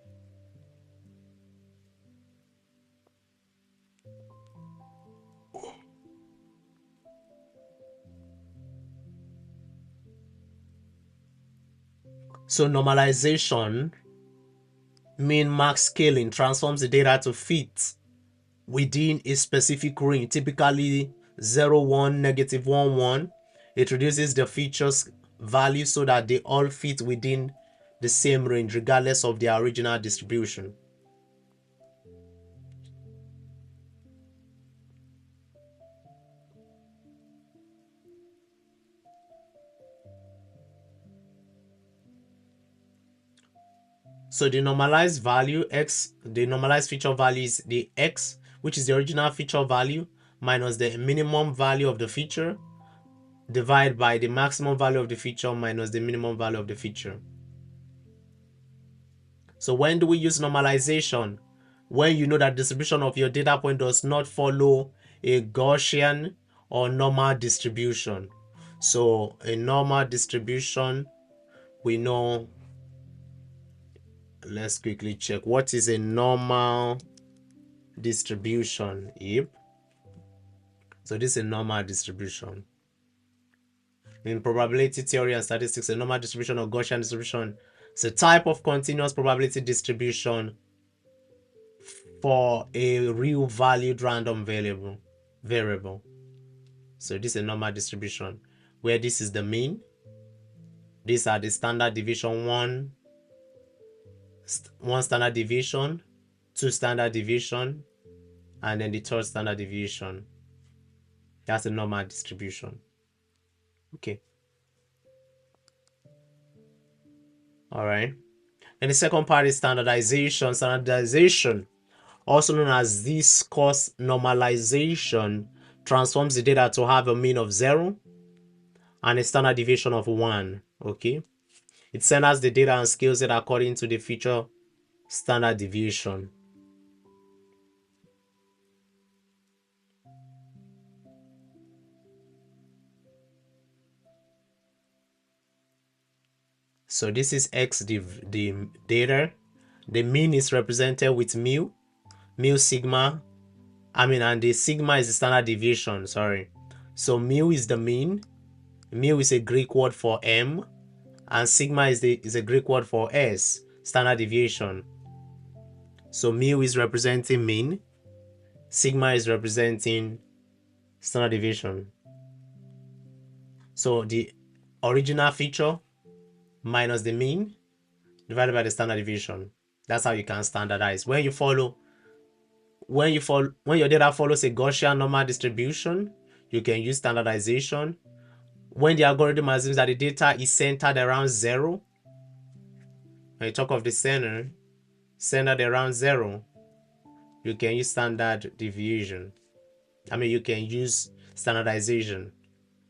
So normalization, mean max scaling, transforms the data to fit within a specific range, typically 0, 1, negative 1, 1. It reduces the features value so that they all fit within the same range regardless of their original distribution. So the normalized value x, the normalized feature value is the x, which is the original feature value, minus the minimum value of the feature, divided by the maximum value of the feature minus the minimum value of the feature. So when do we use normalization? When you know that distribution of your data point does not follow a Gaussian or normal distribution. So a normal distribution, we know, let's quickly check. What is a normal distribution? Yep. So this is a normal distribution. In probability theory and statistics, a normal distribution or Gaussian distribution is a type of continuous probability distribution for a real valued random variable. So this is a normal distribution where this is the mean. These are the standard deviation, one standard deviation, two standard deviation, and then the third standard deviation. That's a normal distribution. Okay. All right. And the second part is standardization. Standardization, also known as discourse normalization, transforms the data to have a mean of 0 and a standard deviation of 1. Okay. It centers the data and scales it according to the feature standard deviation. So this is x, the data. The mean is represented with mu sigma. And the sigma is the standard deviation. Sorry. So mu is the mean. Mu is a Greek word for m, and sigma is a Greek word for s, standard deviation. So mu is representing mean. Sigma is representing standard deviation. So the original feature minus the mean divided by the standard deviation. That's how you can standardize. When your data follows a Gaussian normal distribution, you can use standardization. When the algorithm assumes that the data is centered around 0, when you talk of the centered around 0, you can use standard deviation. You can use standardization,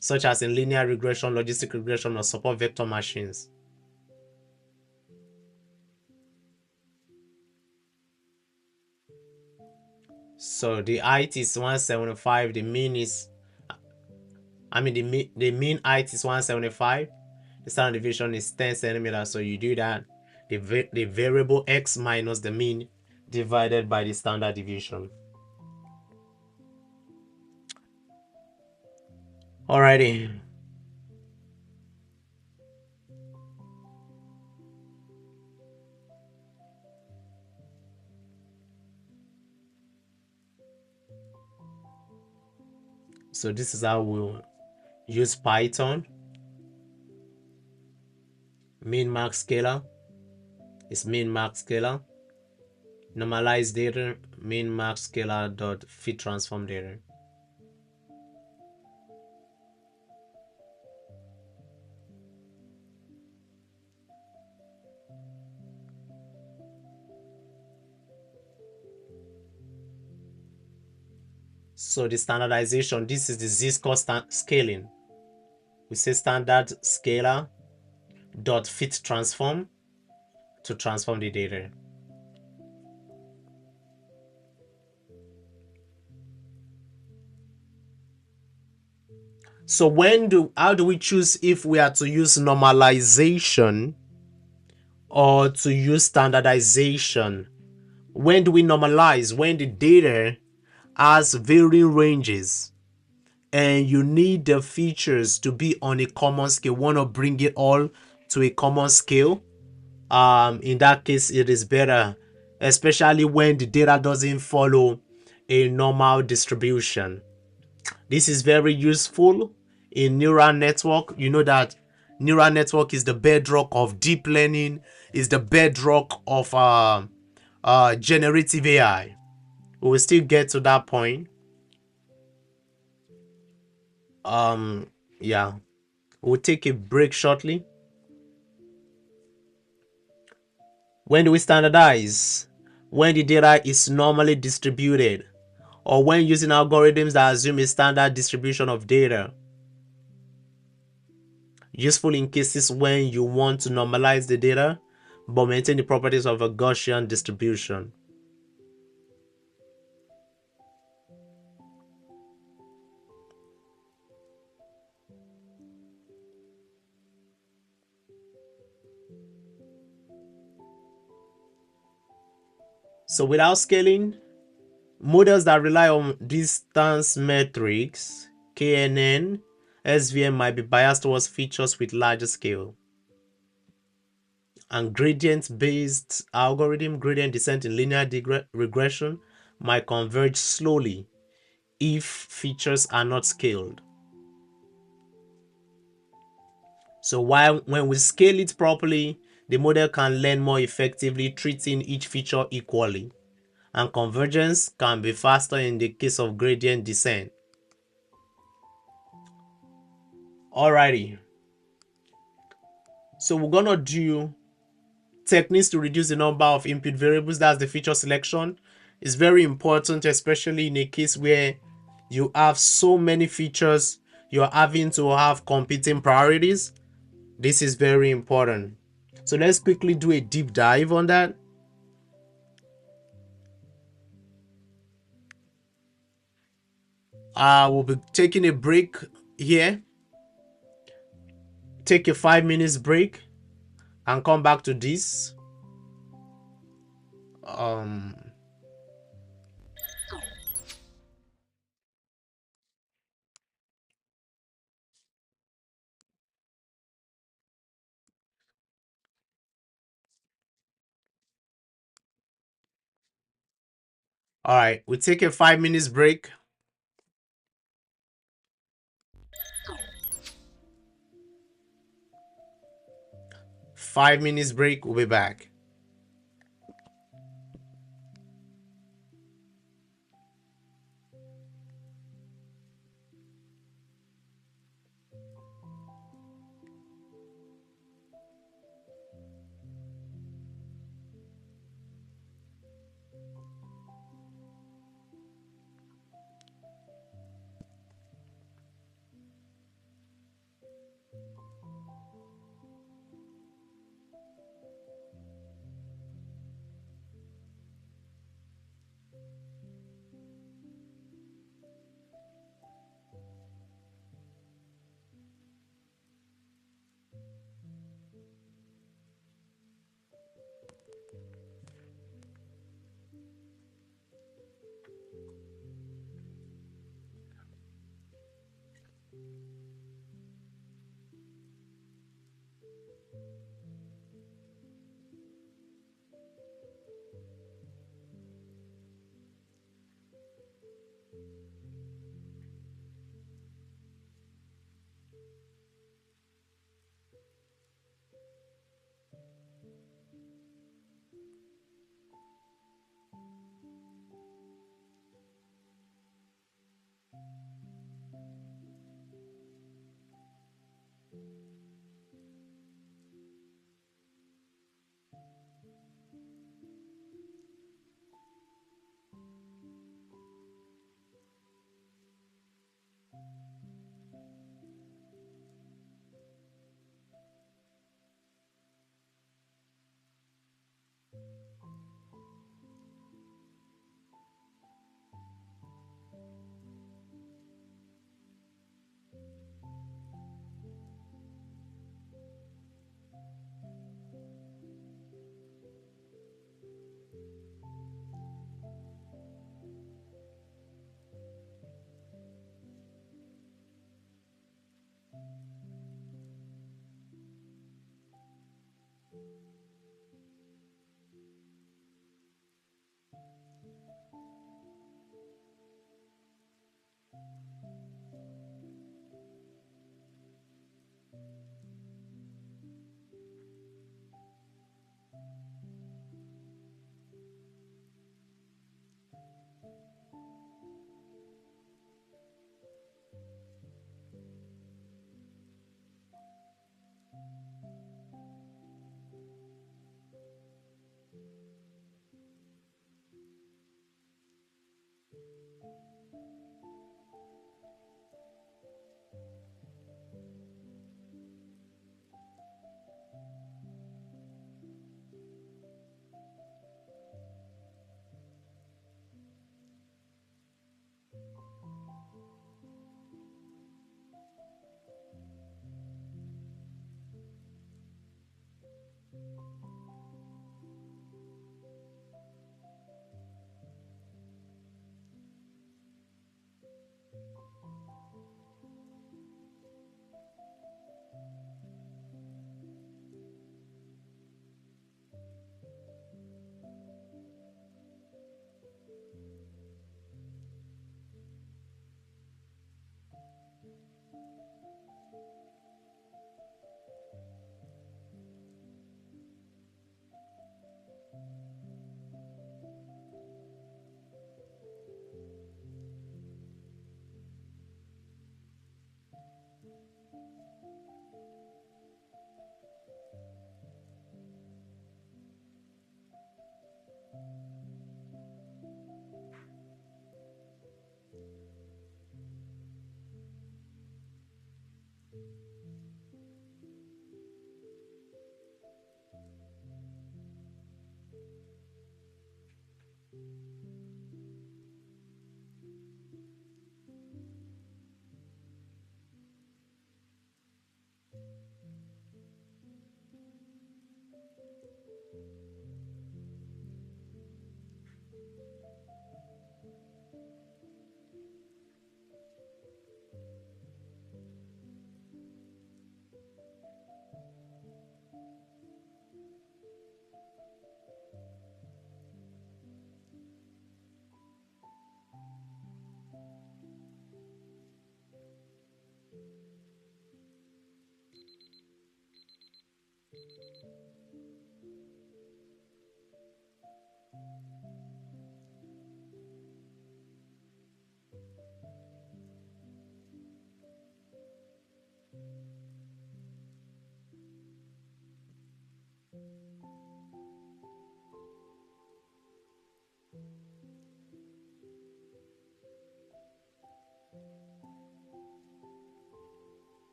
such as in linear regression, logistic regression, or support vector machines. So the height is 175. The mean is, the mean height is 175. The standard deviation is 10 centimeters. So you do that. The variable x minus the mean divided by the standard deviation. Alrighty. So this is how we'll use Python. Min max scalar is min max scalar. Normalized data, min max scalar dot fit transform data. So the standardization, this is the z-score scaling. We say standard scalar dot fit transform to transform the data. So how do we choose if we are to use normalization or to use standardization? When do we normalize? When the data has varying ranges and you need the features to be on a common scale. Want to bring it all to a common scale. In that case, it is better, especially when the data doesn't follow a normal distribution. This is very useful in neural network. You know that neural network is the bedrock of deep learning, is the bedrock of generative AI. We will still get to that point. Yeah, we'll take a break shortly. When do we standardize? When the data is normally distributed, or when using algorithms that assume a standard distribution of data. Useful in cases when you want to normalize the data but maintain the properties of a Gaussian distribution. So without scaling, models that rely on distance metrics, KNN, SVM might be biased towards features with larger scale. And gradient-based algorithm, gradient descent in linear regression, might converge slowly if features are not scaled. So when we scale it properly, the model can learn more effectively, treating each feature equally. And convergence can be faster in the case of gradient descent. Alrighty. So we're gonna do techniques to reduce the number of input variables. That's the feature selection. It's very important, especially in a case where you have so many features, you're having to have competing priorities. This is very important. So let's quickly do a deep dive on that. We'll be taking a break here. Take a 5 minutes break and come back to this. Um, all right, we'll take a 5 minutes break. 5 minutes break, we'll be back.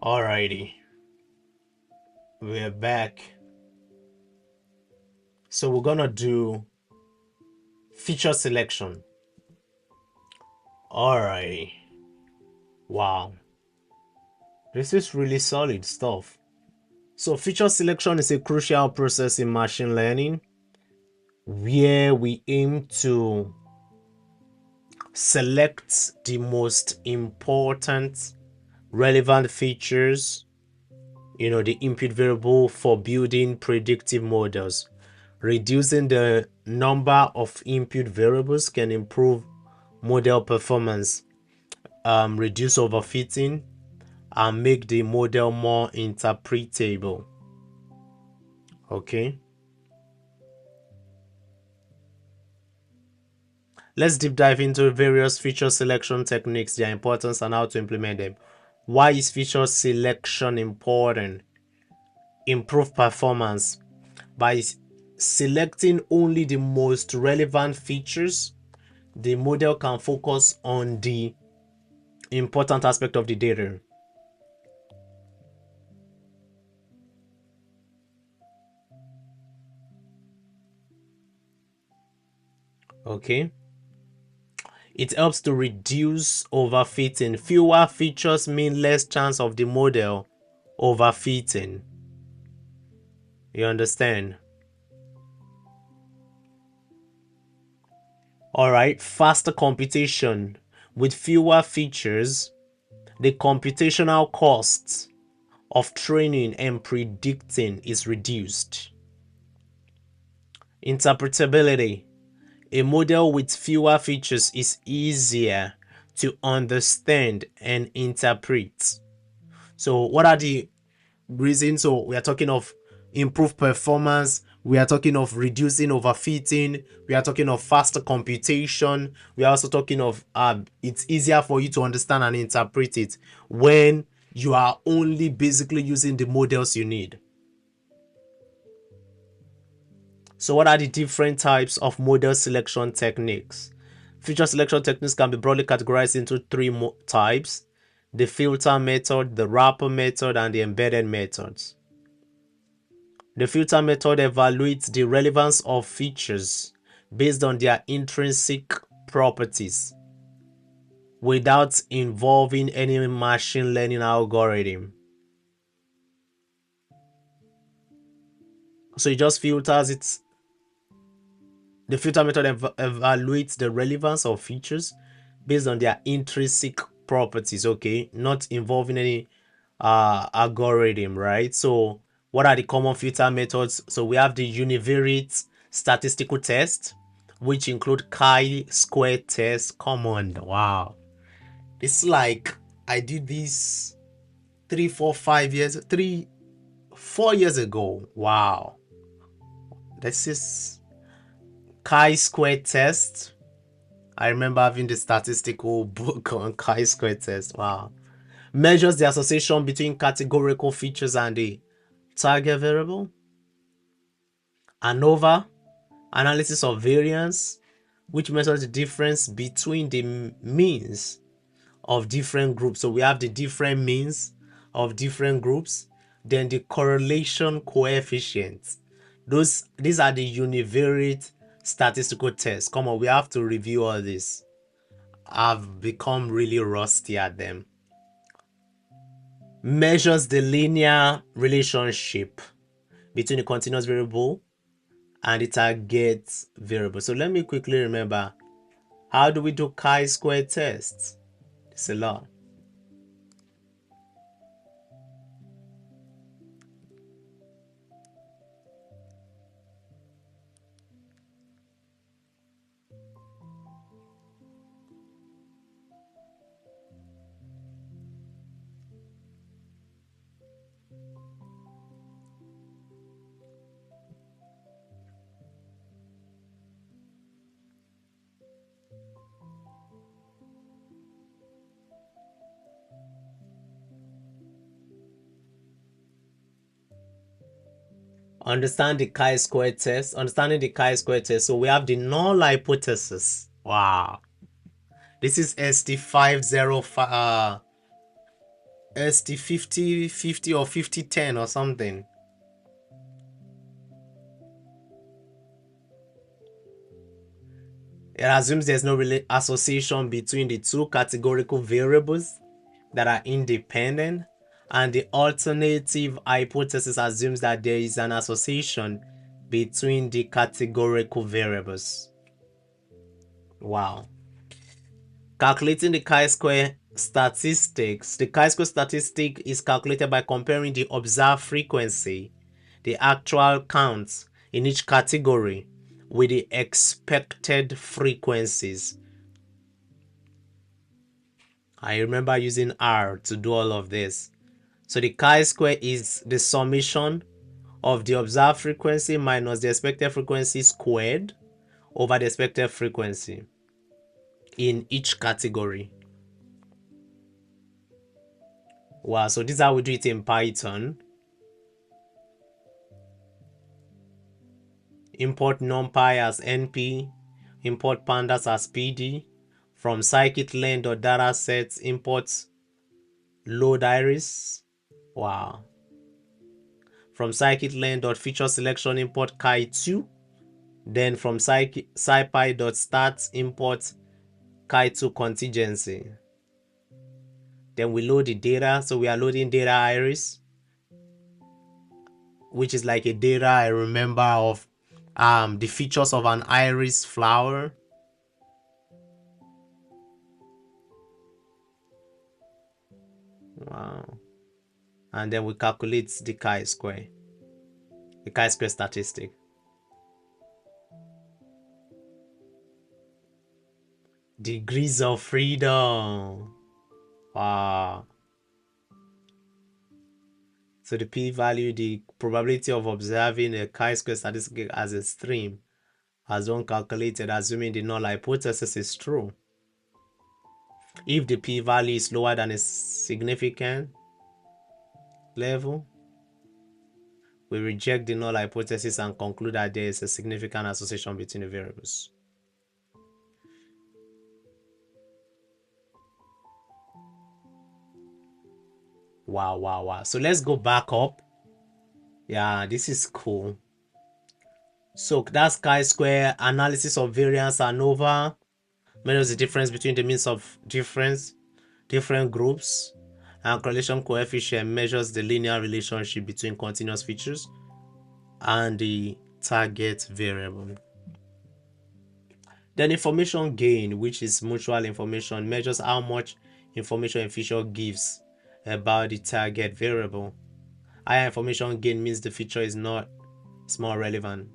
Alrighty, we're back. So we're gonna do feature selection. Alrighty. Wow. This is really solid stuff. So feature selection is a crucial process in machine learning where we aim to select the most important relevant features, the input variable for building predictive models. Reducing the number of input variables can improve model performance, reduce overfitting, and make the model more interpretable. Okay. Let's deep dive into various feature selection techniques, their importance, and how to implement them. Why is feature selection important? Improve performance. By selecting only the most relevant features, the model can focus on the important aspect of the data. Okay. It helps to reduce overfitting. Fewer features mean less chance of the model overfitting. You understand? Alright, faster computation. With fewer features, the computational cost of training and predicting is reduced. Interpretability. A model with fewer features is easier to understand and interpret. So, what are the reasons? So, we are talking of improved performance, we are talking of reducing overfitting, we are talking of faster computation, we are also talking of it's easier for you to understand and interpret it when you are only basically using the models you need. So, what are the different types of model selection techniques? Feature selection techniques can be broadly categorized into three types: the filter method, the wrapper method, and the embedded methods. The filter method evaluates the relevance of features based on their intrinsic properties without involving any machine learning algorithm. So it just filters it. The filter method evaluates the relevance of features based on their intrinsic properties, okay, not involving any algorithm, right? So what are the common filter methods? So we have the univariate statistical test, which include chi-square test. Come on, wow, it's like I did this 4 years ago. Wow, this is chi-square test. I remember having the statistical book on chi-square test. Wow. Measures the association between categorical features and the target variable. ANOVA, analysis of variance, which measures the difference between the means of different groups. So we have the different means of different groups. Then the correlation coefficients. These are the univariate statistical tests. Come on, we have to review all this. I've become really rusty at them. Measures the linear relationship between the continuous variable and the target variable. So let me quickly remember, how do we do chi-square tests? It's a lot. Understand the chi-square test. Understanding the chi-square test. So we have the null hypothesis. Wow. This is ST505, ST5050 or 5010 or something. It assumes there's no association between the two categorical variables that are independent, and the alternative hypothesis assumes that there is an association between the categorical variables. Wow. Calculating the chi-square statistics. The chi-square statistic is calculated by comparing the observed frequency, the actual counts in each category, with the expected frequencies. I remember using R to do all of this. So the chi-square is the summation of the observed frequency minus the expected frequency squared over the expected frequency in each category. Wow, so this is how we do it in Python. Import numpy as np, import pandas as pd. From scikit-learn.datasets, import load iris. Wow. From scikit-learn.feature selection, import chi2. Then from scipy.stat import chi2 contingency. Then we load the data. So we are loading data iris, which is like a data I remember of the features of an iris flower. Wow. And then we calculate the chi-square statistic. Degrees of freedom. Wow. So the p-value, the probability of observing a chi-square statistic as a stream as one calculated assuming the null hypothesis is true. If the p-value is lower than a significant level, we reject the null hypothesis and conclude that there is a significant association between the variables. Wow, wow, wow. So let's go back up. Yeah, this is cool. So that's chi-square analysis of variance ANOVA measures the difference between the means of different groups, and correlation coefficient measures the linear relationship between continuous features and the target variable. Then information gain, which is mutual information, measures how much information a feature gives about the target variable. Higher information gain means the feature is more relevant.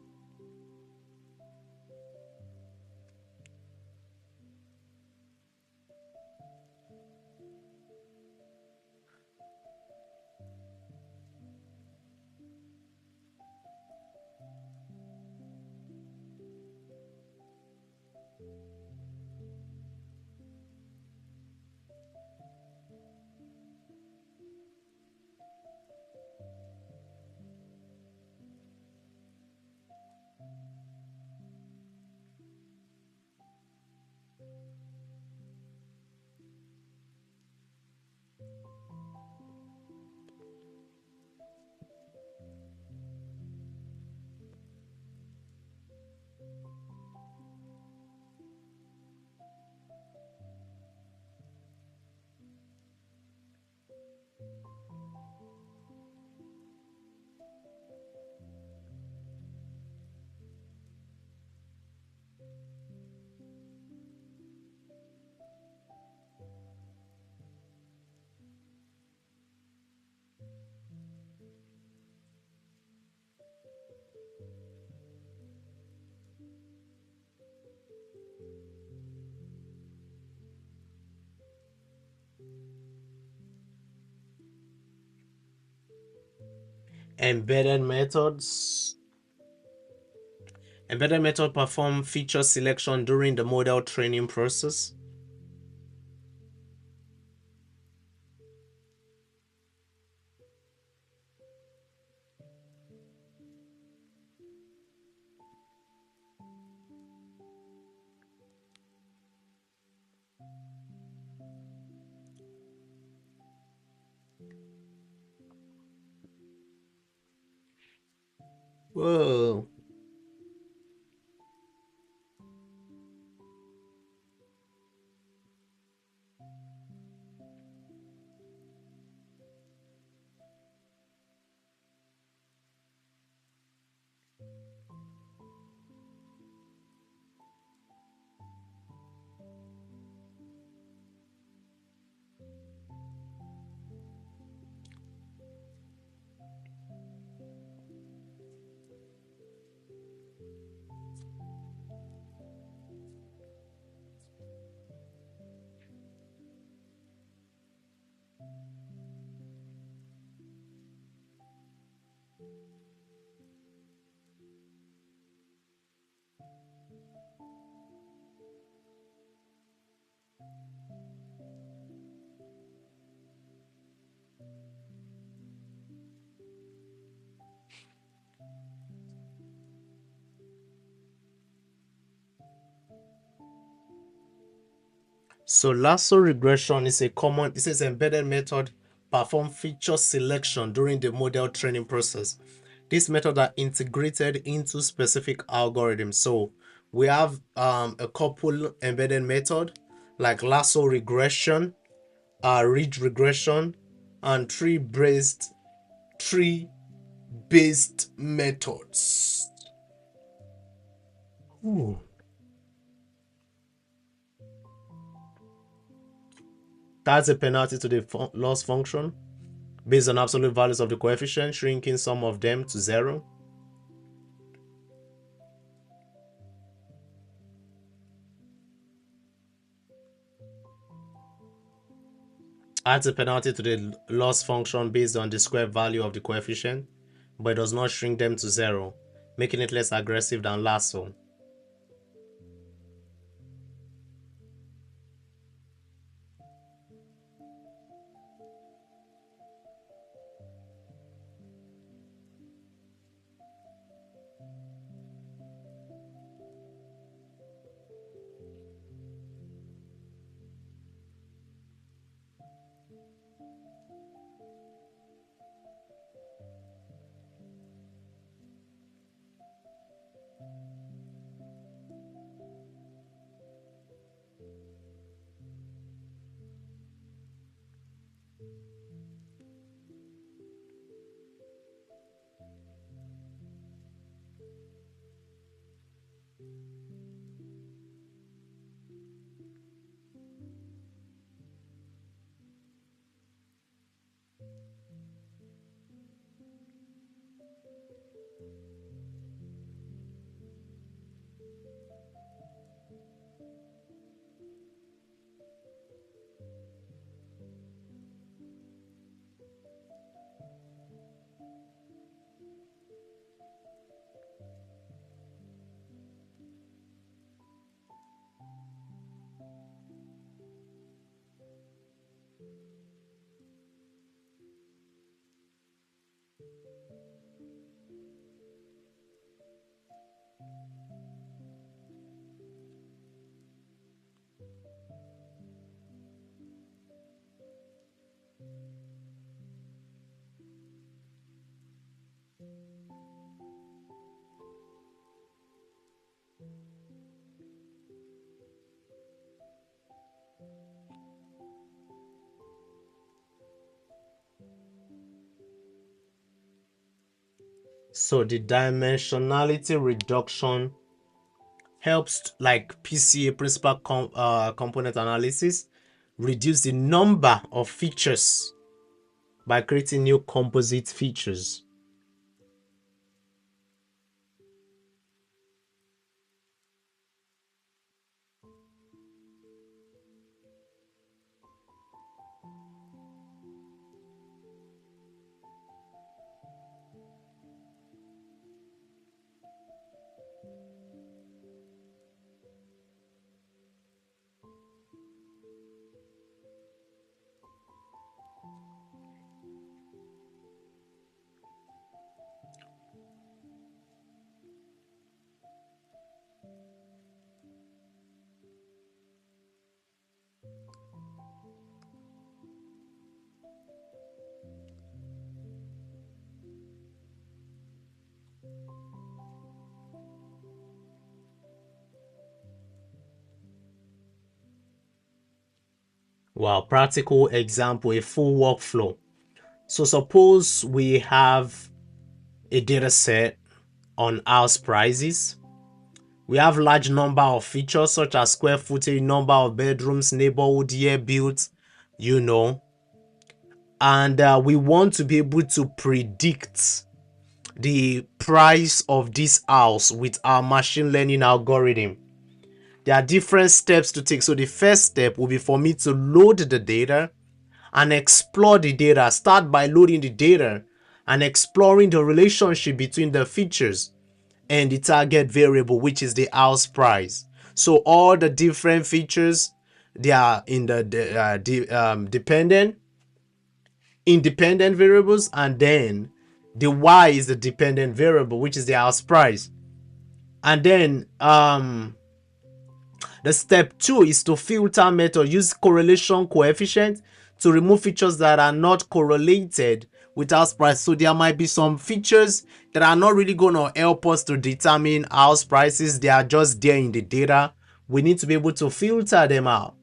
Embedded methods. Embedded method perform feature selection during the model training process. Whoa. So lasso regression is a common, this is embedded method perform feature selection during the model training process. These methods are integrated into specific algorithms. So we have a couple embedded method like lasso regression, ridge regression, and tree-based methods. Ooh. That's a penalty to the loss function based on absolute values of the coefficient, shrinking some of them to 0. Adds a penalty to the loss function based on the square value of the coefficient, but it does not shrink them to 0, making it less aggressive than lasso. So the dimensionality reduction helps, like PCA, principal component analysis, reduce the number of features by creating new composite features. Wow, practical example, a full workflow. So suppose we have a data set on house prices. We have large number of features such as square footage, number of bedrooms, neighborhood, year built, you know. And we want to be able to predict the price of this house with our machine learning algorithm. There are different steps to take. So the first step will be for me to load the data and explore the data. Start by loading the data and exploring the relationship between the features and the target variable, which is the house price. So all the different features, they are in the dependent, independent variables, and then the y is the dependent variable, which is the house price. And then the step 2 is to filter method. Use correlation coefficient to remove features that are not correlated with house price. So there might be some features that are not really going to help us to determine house prices. They are just there in the data. We need to be able to filter them out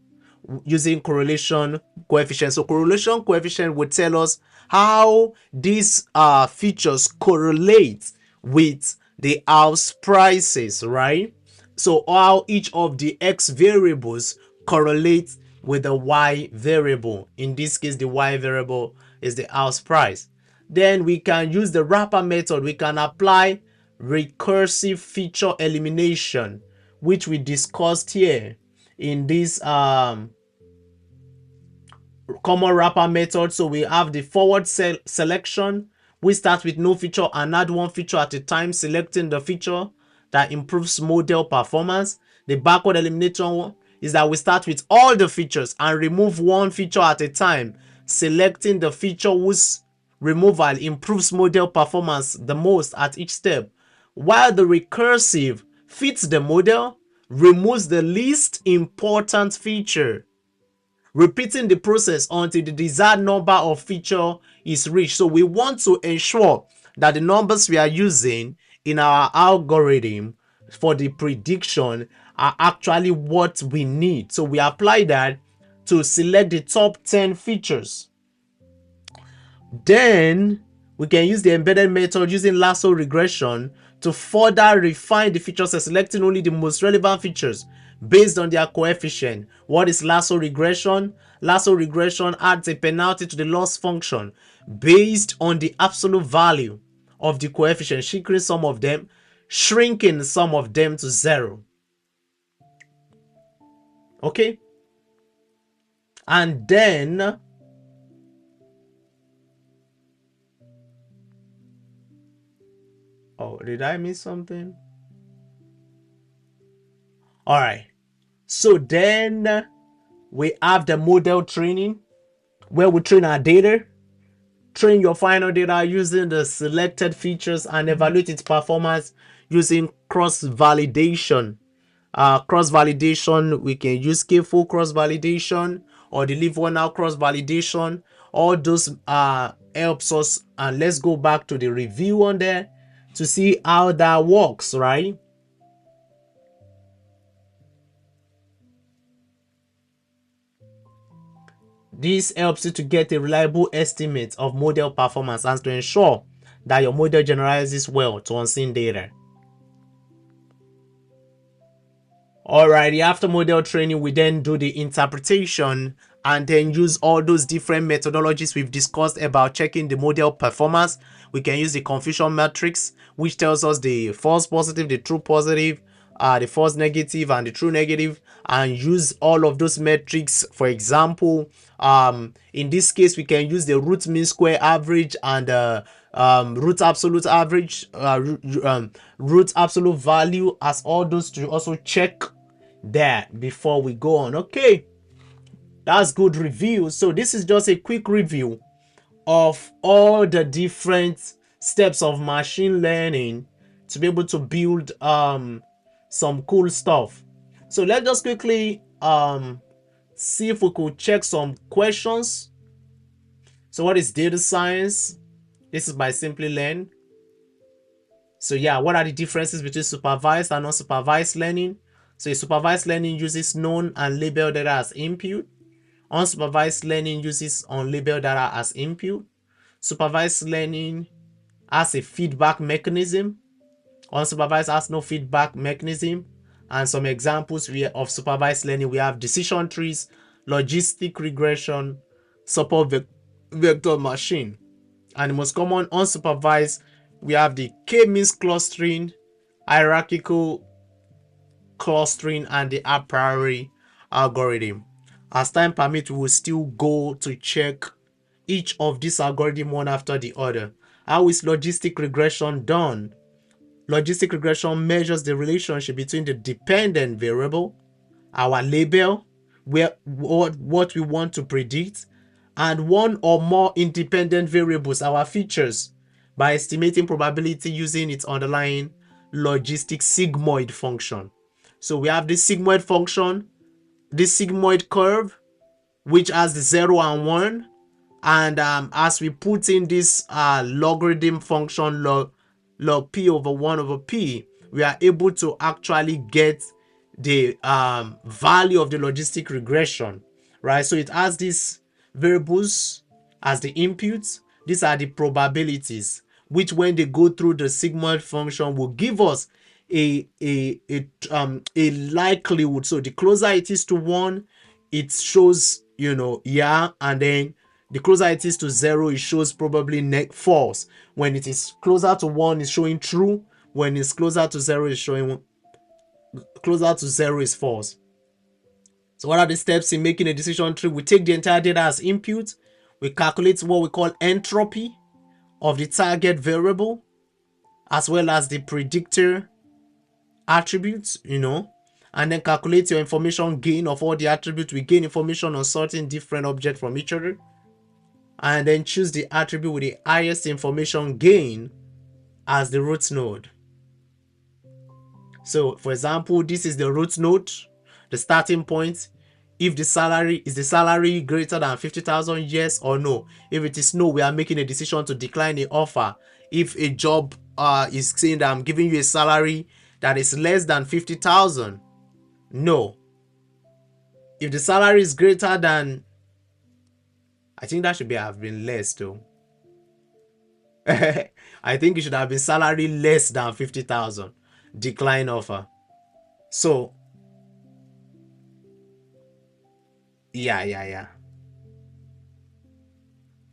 using correlation coefficient. So correlation coefficient would tell us how these features correlate with the house prices, right? So how each of the x variables correlates with the y variable. In this case, the y variable is the house price. Then we can use the wrapper method. We can apply recursive feature elimination, which we discussed here in this common wrapper method. So we have the forward selection. We start with no feature and add one feature at a time, selecting the feature that improves model performance. The backward elimination is that we start with all the features and remove one feature at a time, selecting the feature whose removal improves model performance the most at each step, while the recursive fits the model, removes the least important feature, repeating the process until the desired number of feature is reached. So we want to ensure that the numbers we are using in our algorithm for the prediction are actually what we need. So we apply that to select the top 10 features. Then we can use the embedded method using lasso regression to further refine the feature set, selecting only the most relevant features based on their coefficient. What is lasso regression? Lasso regression adds a penalty to the loss function based on the absolute value of the coefficient, shrinking some of them to 0. Okay? And then oh, did I miss something? All right. So then we have the model training, where we train our data. Train your final data using the selected features and evaluate its performance using cross-validation. Cross-validation, we can use careful cross-validation or the leave one out cross-validation. All those helps us. And let's go back to the review on there to see how that works, right? This helps you to get a reliable estimate of model performance and to ensure that your model generalizes well to unseen data. Alrighty, after model training, we then do the interpretation and then use all those different methodologies we've discussed about checking the model performance. We can use the confusion matrix, which tells us the false positive, the true positive, the false negative, and the true negative, and use all of those metrics. For example, in this case, we can use the root mean square average and root absolute average, root absolute value as all those to also check that before we go on. Okay, that's good review. So this is just a quick review of all the different steps of machine learning to be able to build some cool stuff. So let's just quickly see if we could check some questions. So what is data science? This is by Simply Learn. So yeah, what are the differences between supervised and unsupervised learning? So supervised learning uses known and labeled data as input. Unsupervised learning uses unlabeled data as input. Supervised learning has a feedback mechanism. Unsupervised has no feedback mechanism. And some examples of supervised learning, we have decision trees, logistic regression, support vector machine. And the most common unsupervised, we have the k-means clustering, hierarchical clustering, and the a priori algorithm. As time permits, we will still go to check each of these algorithms one after the other. How is logistic regression done? Logistic regression measures the relationship between the dependent variable, our label, what we want to predict, and one or more independent variables, our features, by estimating probability using its underlying logistic sigmoid function. So we have this sigmoid function, this sigmoid curve, which has the 0 and 1. And as we put in this logarithm function log p over 1 over p, we are able to actually get the value of the logistic regression, right? So it has these variables as the inputs. These are the probabilities, which when they go through the sigmoid function will give us a likelihood. So the closer it is to 1, it shows, yeah, and then the closer it is to 0, it shows probably false. When it is closer to 1, it's showing true. When it's closer to 0, it's showing closer to 0 is false. So what are the steps in making a decision tree? We take the entire data as input. We calculate what we call entropy of the target variable, as well as the predictor attributes, and then calculate your information gain of all the attributes. We gain information on certain different objects from each other, and then choose the attribute with the highest information gain as the root node. So for example, this is the root node, the starting point. If the salary greater than 50,000, yes or no? If it is no, we are making a decision to decline the offer. If a job is saying that I'm giving you a salary that is less than 50,000, no. If the salary is greater than, I think that should have been less though. I think it should have been salary less than 50,000. Decline offer. So yeah.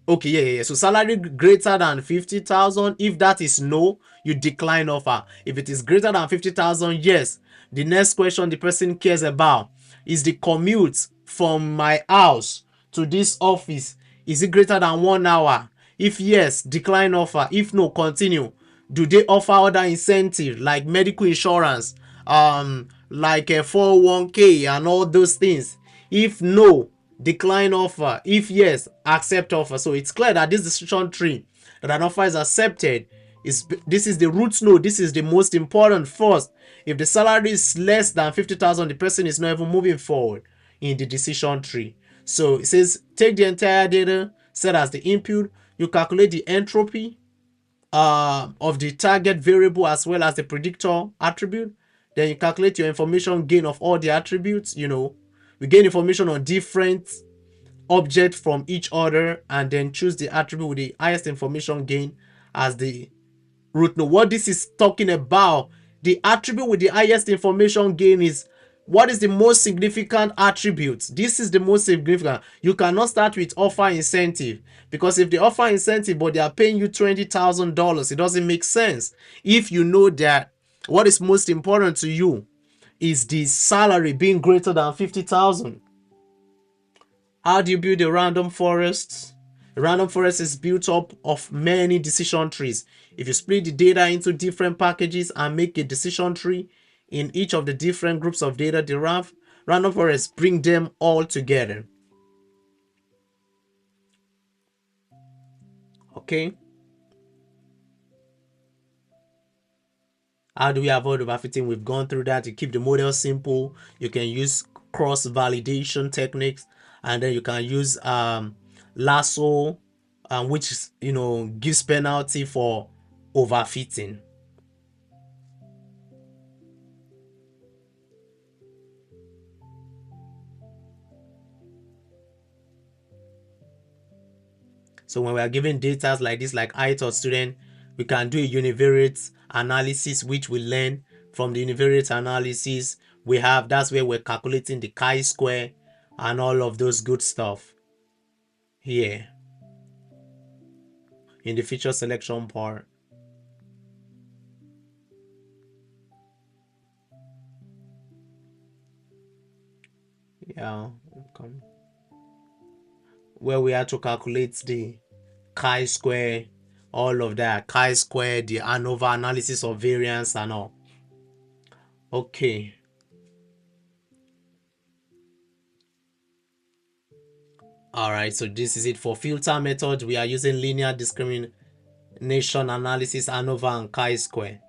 Okay, yeah. So salary greater than 50,000. If that is no, you decline offer. If it is greater than 50,000, yes. The next question the person cares about is the commute from my house to this office. Is it greater than 1 hour? If yes, decline offer. If no, continue. Do they offer other incentive like medical insurance, like a 401k and all those things? If no, decline offer. If yes, accept offer. So it's clear that this decision tree that an offer is accepted this is the root node. This is the most important first. If the salary is less than 50,000, the person is not even moving forward in the decision tree. So it says take the entire data, set as the input. You calculate the entropy of the target variable as well as the predictor attribute. Then you calculate your information gain of all the attributes. We gain information on different objects from each other, and then choose the attribute with the highest information gain as the root node. What this is talking about, the attribute with the highest information gain is what is the most significant attribute. This is the most significant. You cannot start with offer incentive, because if they offer incentive but they are paying you $20,000, it doesn't make sense. If you know that what is most important to you is the salary being greater than 50,000. How do you build a random forest? A random forest is built up of many decision trees. If you split the data into different packages and make a decision tree in each of the different groups of data derived, random forests bring them all together. Okay. How do we avoid overfitting? We've gone through that. You keep the model simple. You can use cross-validation techniques, and then you can use lasso, which gives penalty for overfitting. So when we are given data like this, like I taught student, we can do a univariate analysis, which we learn from the univariate analysis. That's where we're calculating the chi-square and all of those good stuff here in the feature selection part. Yeah, where we have to calculate the chi-square, all of that, chi-square, the ANOVA analysis of variance and all. Okay. All right, so this is it for filter method. We are using linear discrimination analysis, ANOVA and chi-square.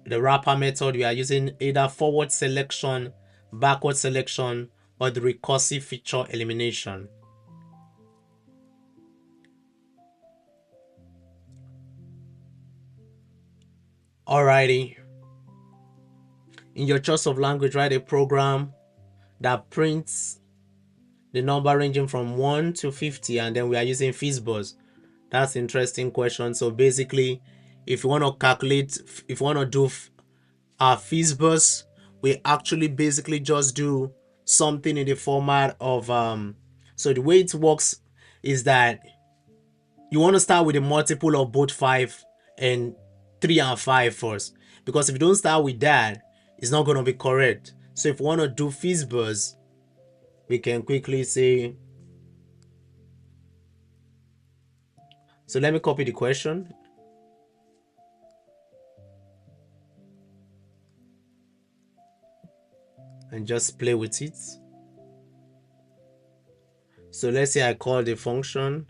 The wrapper method, we are using either forward selection, backward selection, or the recursive feature elimination. Alrighty. In your choice of language, write a program that prints the number ranging from 1 to 50, and then we are using Fizzbuzz. That's an interesting question. So basically, if you want to calculate, if you want to do our Fizzbuzz, we actually basically just do something in the format of so the way it works is that you want to start with a multiple of both 5 and 3 and 5 first, because if you don't start with that, it's not going to be correct. So if you want to do Fizzbuzz, we can quickly say, so let me copy the question and just play with it. So let's say I call the function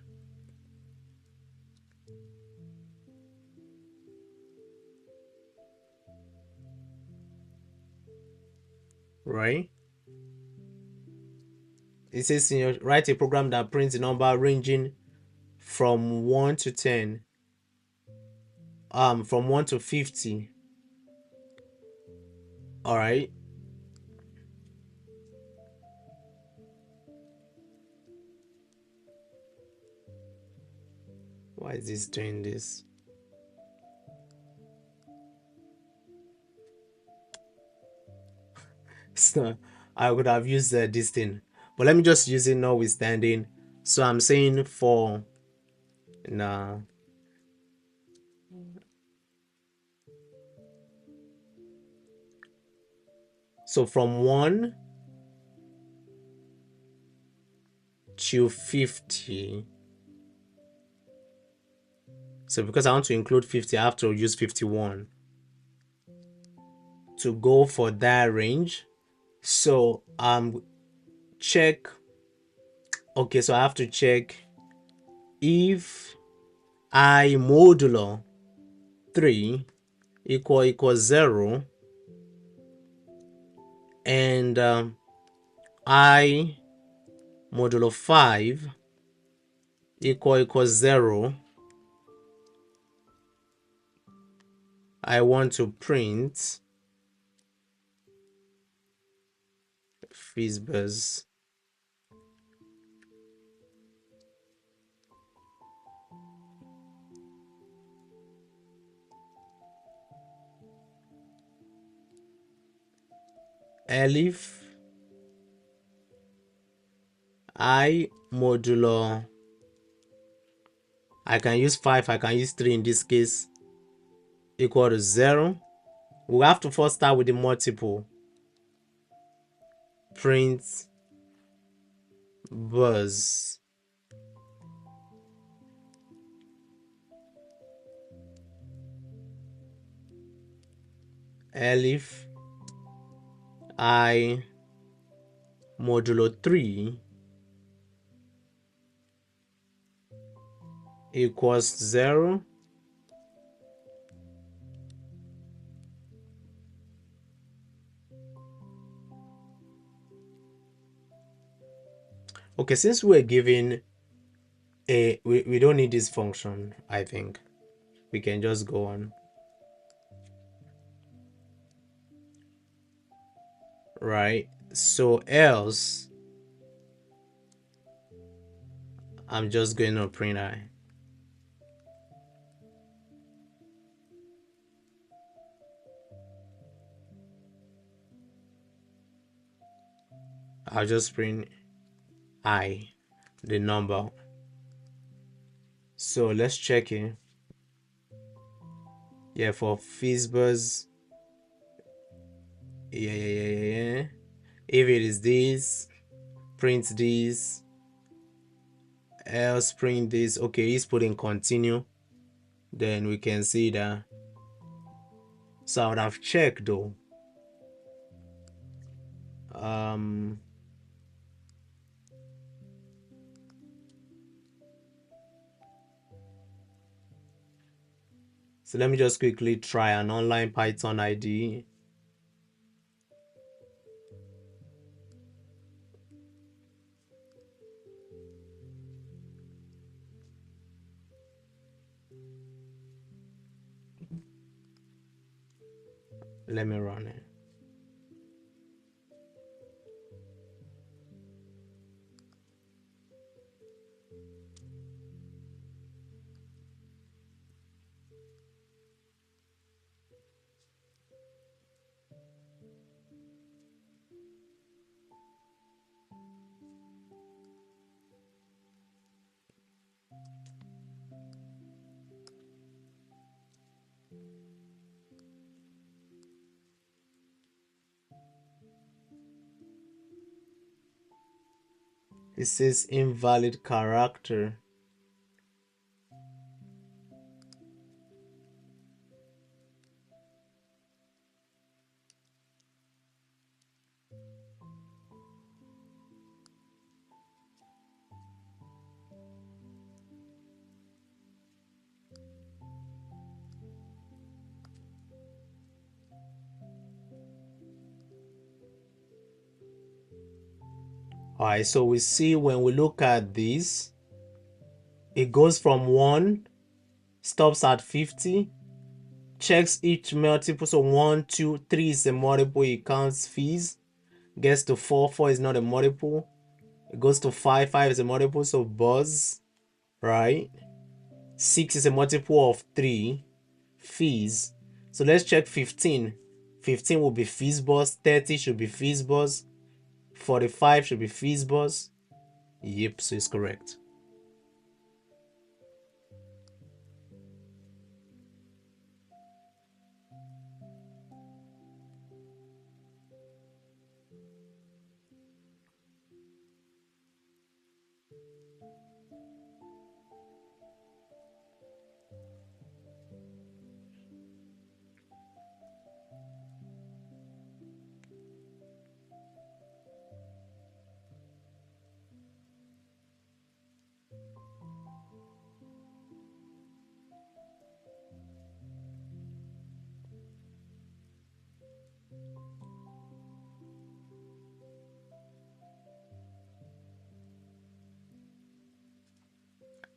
right. It says write a program that prints the number ranging from 1 to 10, from 1 to 50. All right. Why is this doing this? So I would have used this thing, but let me just use it notwithstanding. So I'm saying for nah. So from 1 to 50. So because I want to include 50, I have to use 51 to go for that range. So check. Okay, so I have to check if I modulo 3 equals 0 and I modulo 5 equals 0, I want to print Fizzbuzz. Elif I modulo, I can use 5, I can use 3 in this case, equal to 0. We have to first start with the multiple. Print buzz. Elif I modulo 3 equals 0. Okay, since we're given we don't need this function, I think we can just go on. Right, so else I'm just going to print I. I'll just print I, the number. So let's check it. Yeah, for Fizzbuzz. Yeah. If it is this, print this, else print this. Okay, he's putting continue. Then we can see that. So I would have checked though. So let me just quickly try an online Python IDE. Let me run it. It says invalid character. Alright, so we see when we look at this, it goes from 1, stops at 50, checks each multiple. So 1, 2, 3 is a multiple, it counts fees, gets to 4, 4 is not a multiple, it goes to 5, 5 is a multiple, so buzz, right? 6 is a multiple of 3, fees. So let's check 15. 15 will be fees buzz, 30 should be fees buzz, 45 should be fees buzz. Yep, so it's correct.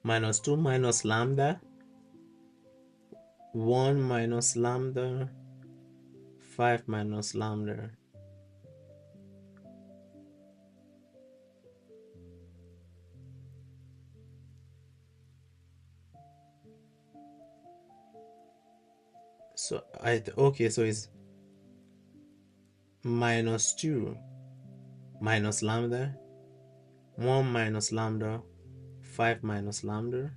Minus 2 minus lambda, 1 minus lambda, 5 minus lambda. So okay, so it's minus 2 minus lambda, 1 minus lambda, 5 minus lambda,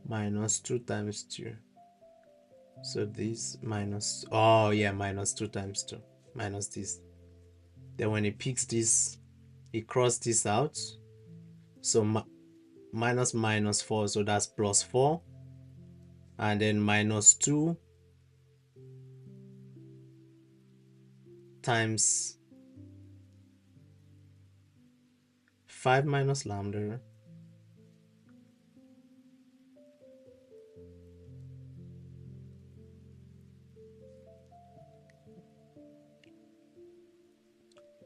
minus 2 times 2. So this minus, oh yeah, minus 2 times 2, minus this. Then when it picks this, it cross this out. So minus minus 4, so that's plus 4. And then minus 2 times 5 minus lambda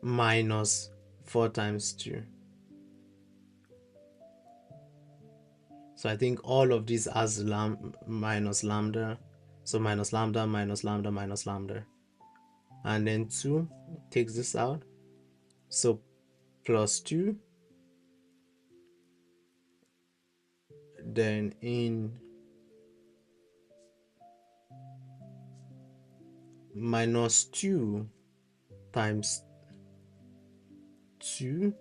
minus 4 times 2. So I think all of these has minus lambda. So minus lambda, minus lambda, minus lambda. And then 2 takes this out. So plus 2. Then in minus 2 times 2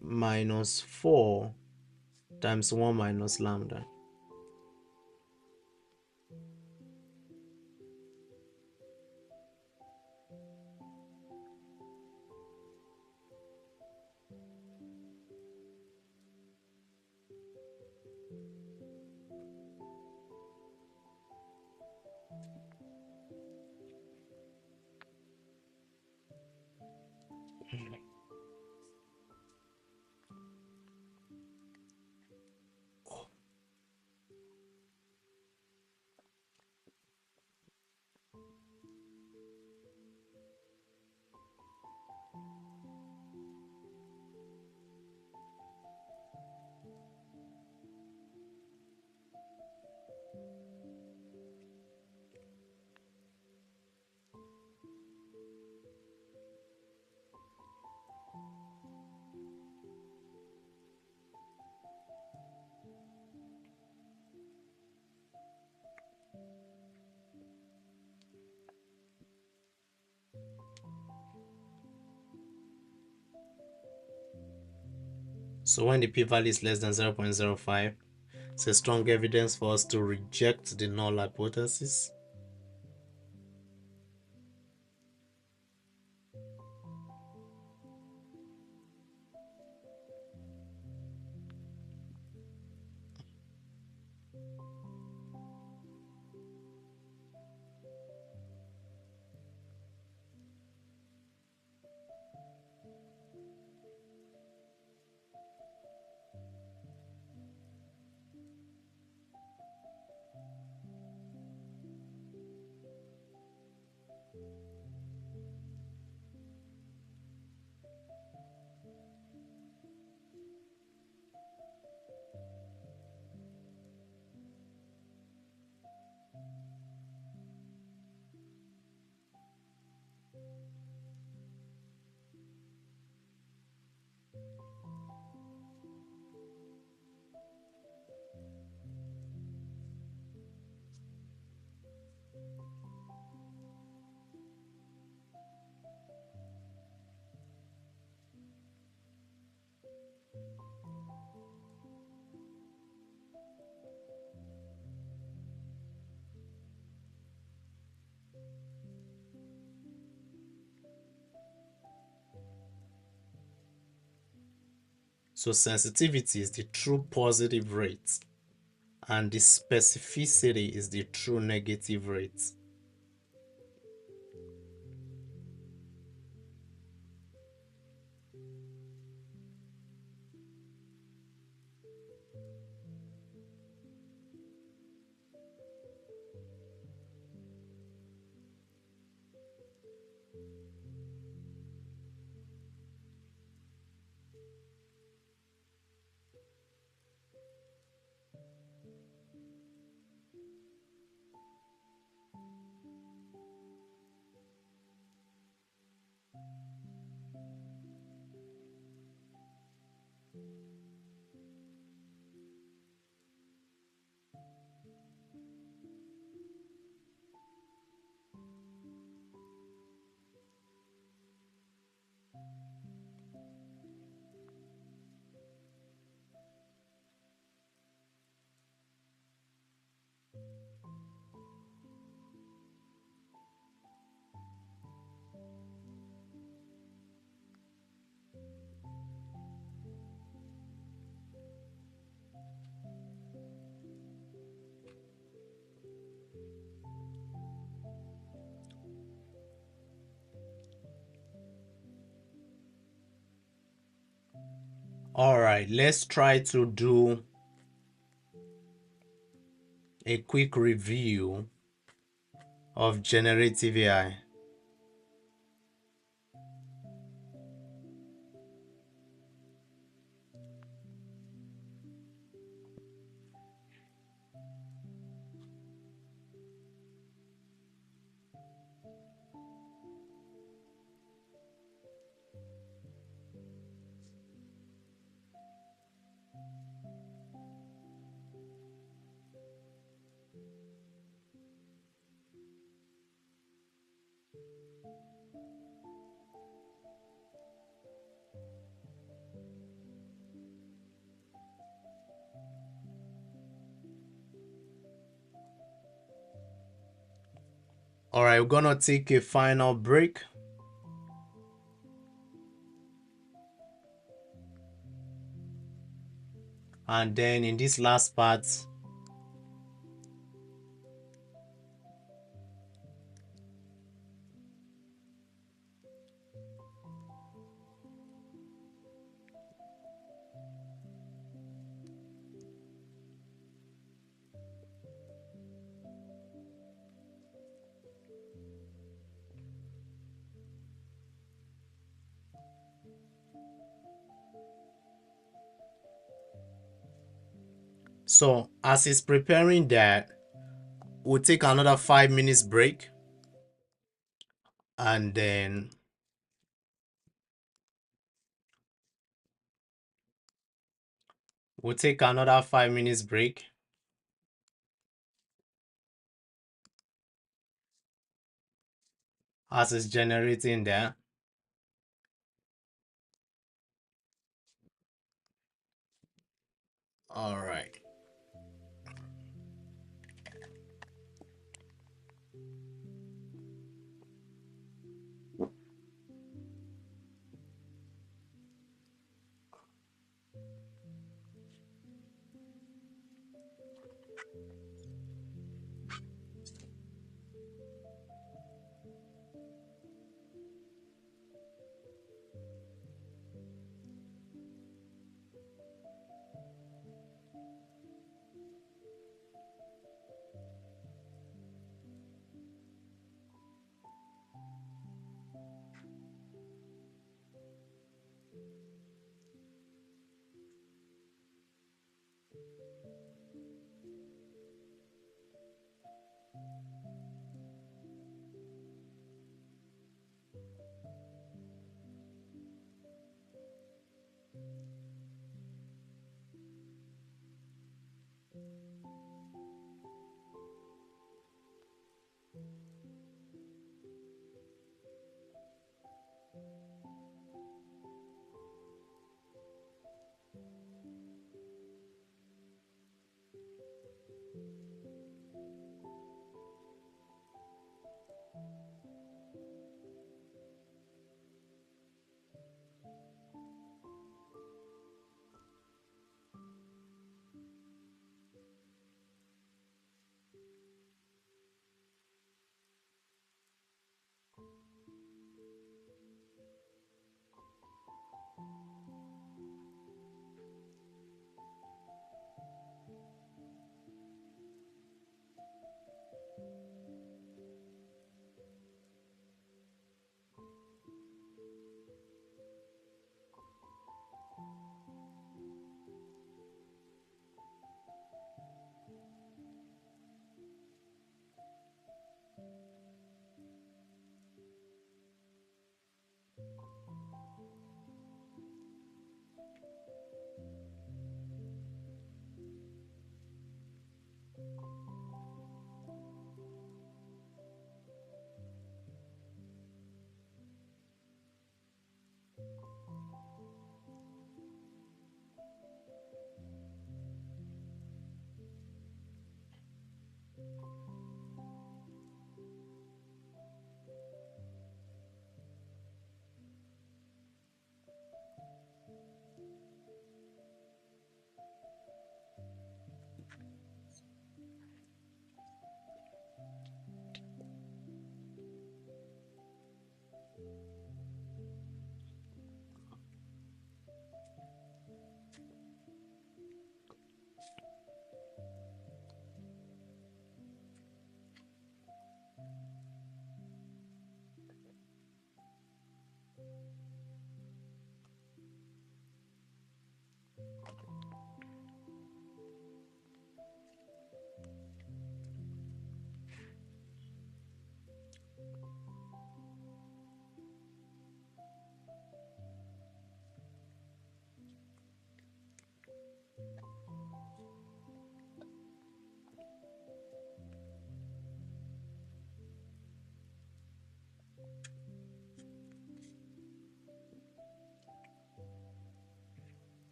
minus 4 times 1 minus lambda. So when the p-value is less than 0.05, it's a strong evidence for us to reject the null hypothesis. So sensitivity is the true positive rate, and the specificity is the true negative rate. All right, let's try to do a quick review of generative AI. All right, we're gonna take a final break. And then in this last part, so as it's preparing that, we'll take another 5 minutes break, and then we'll take another 5 minutes break as it's generating there. All right.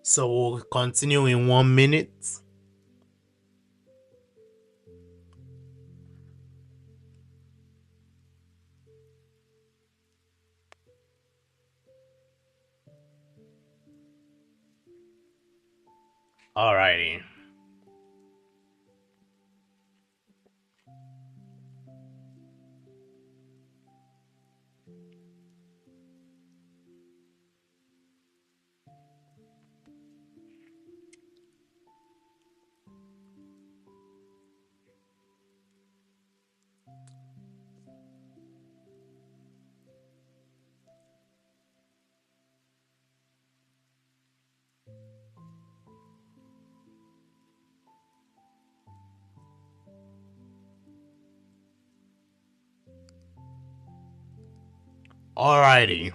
So we'll continue in 1 minute. Alrighty. Alrighty.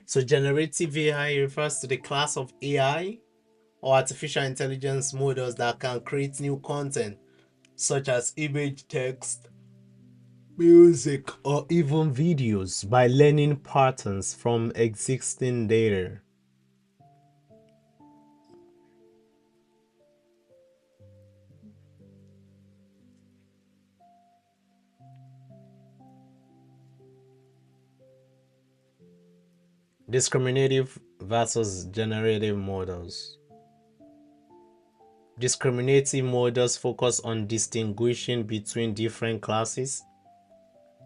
So generative AI refers to the class of AI or artificial intelligence models that can create new content, such as image, text, music, or even videos by learning patterns from existing data. Discriminative versus generative models. Discriminative models focus on distinguishing between different classes.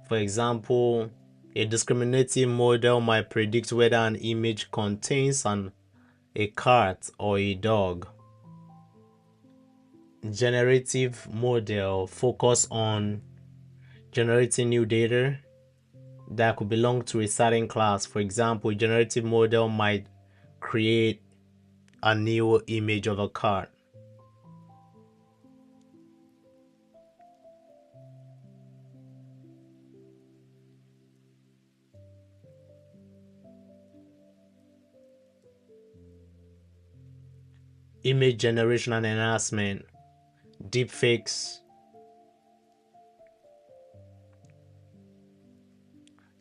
For example, a discriminative model might predict whether an image contains a cat or a dog. Generative model focus on generating new data that could belong to a certain class. For example, a generative model might create a new image of a cat. Image generation and enhancement, deepfakes,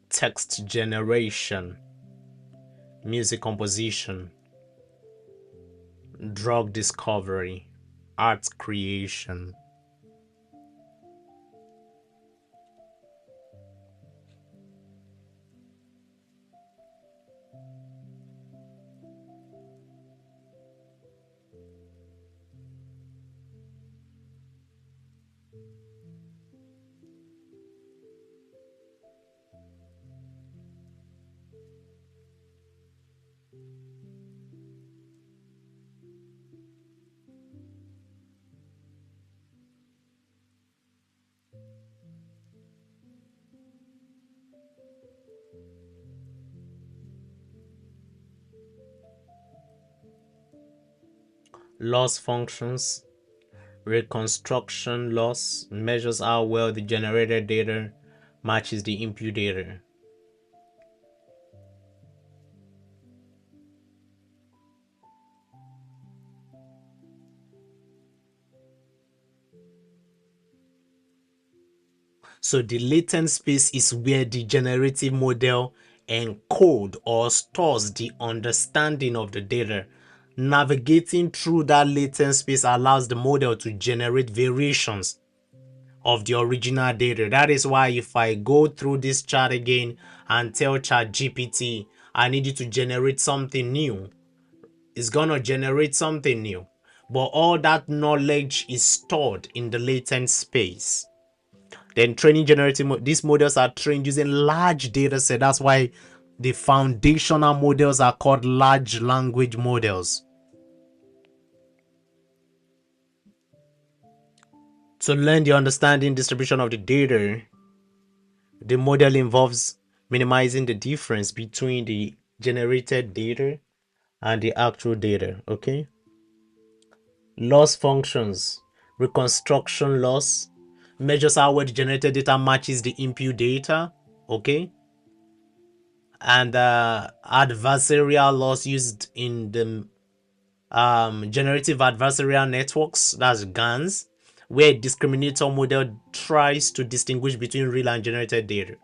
text generation, music composition, drug discovery, art creation. Loss functions, reconstruction loss measures how well the generated data matches the input data. So the latent space is where the generative model encodes or stores the understanding of the data. Navigating through that latent space allows the model to generate variations of the original data. That is why if I go through this chart again and tell ChatGPT I need you to generate something new, it's gonna generate something new. But all that knowledge is stored in the latent space. Then training generative, these models are trained using large data set. That's why the foundational models are called large language models. To learn the understanding distribution of the data, the model involves minimizing the difference between the generated data and the actual data. Okay. Loss functions, reconstruction loss measures how well the generated data matches the input data. Okay. And adversarial loss used in the generative adversarial networks, that's GANs, where a discriminator model tries to distinguish between real and generated data.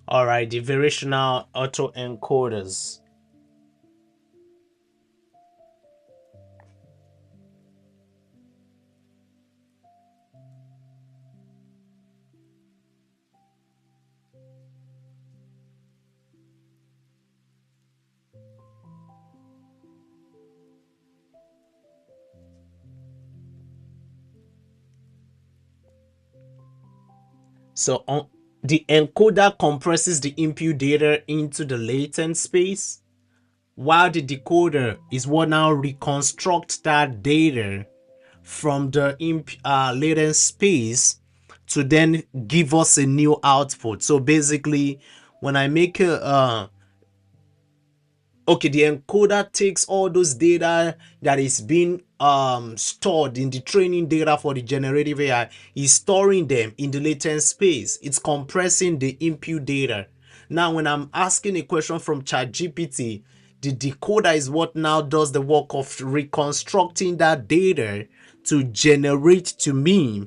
All right, the variational autoencoders. So the encoder compresses the input data into the latent space, while the decoder is what now reconstructs that data from the latent space to then give us a new output. So basically, when I make a okay, the encoder takes all those data that is being stored in the training data for the generative AI, is storing them in the latent space. It's compressing the input data. Now when I'm asking a question from ChatGPT, the decoder is what now does the work of reconstructing that data to generate to me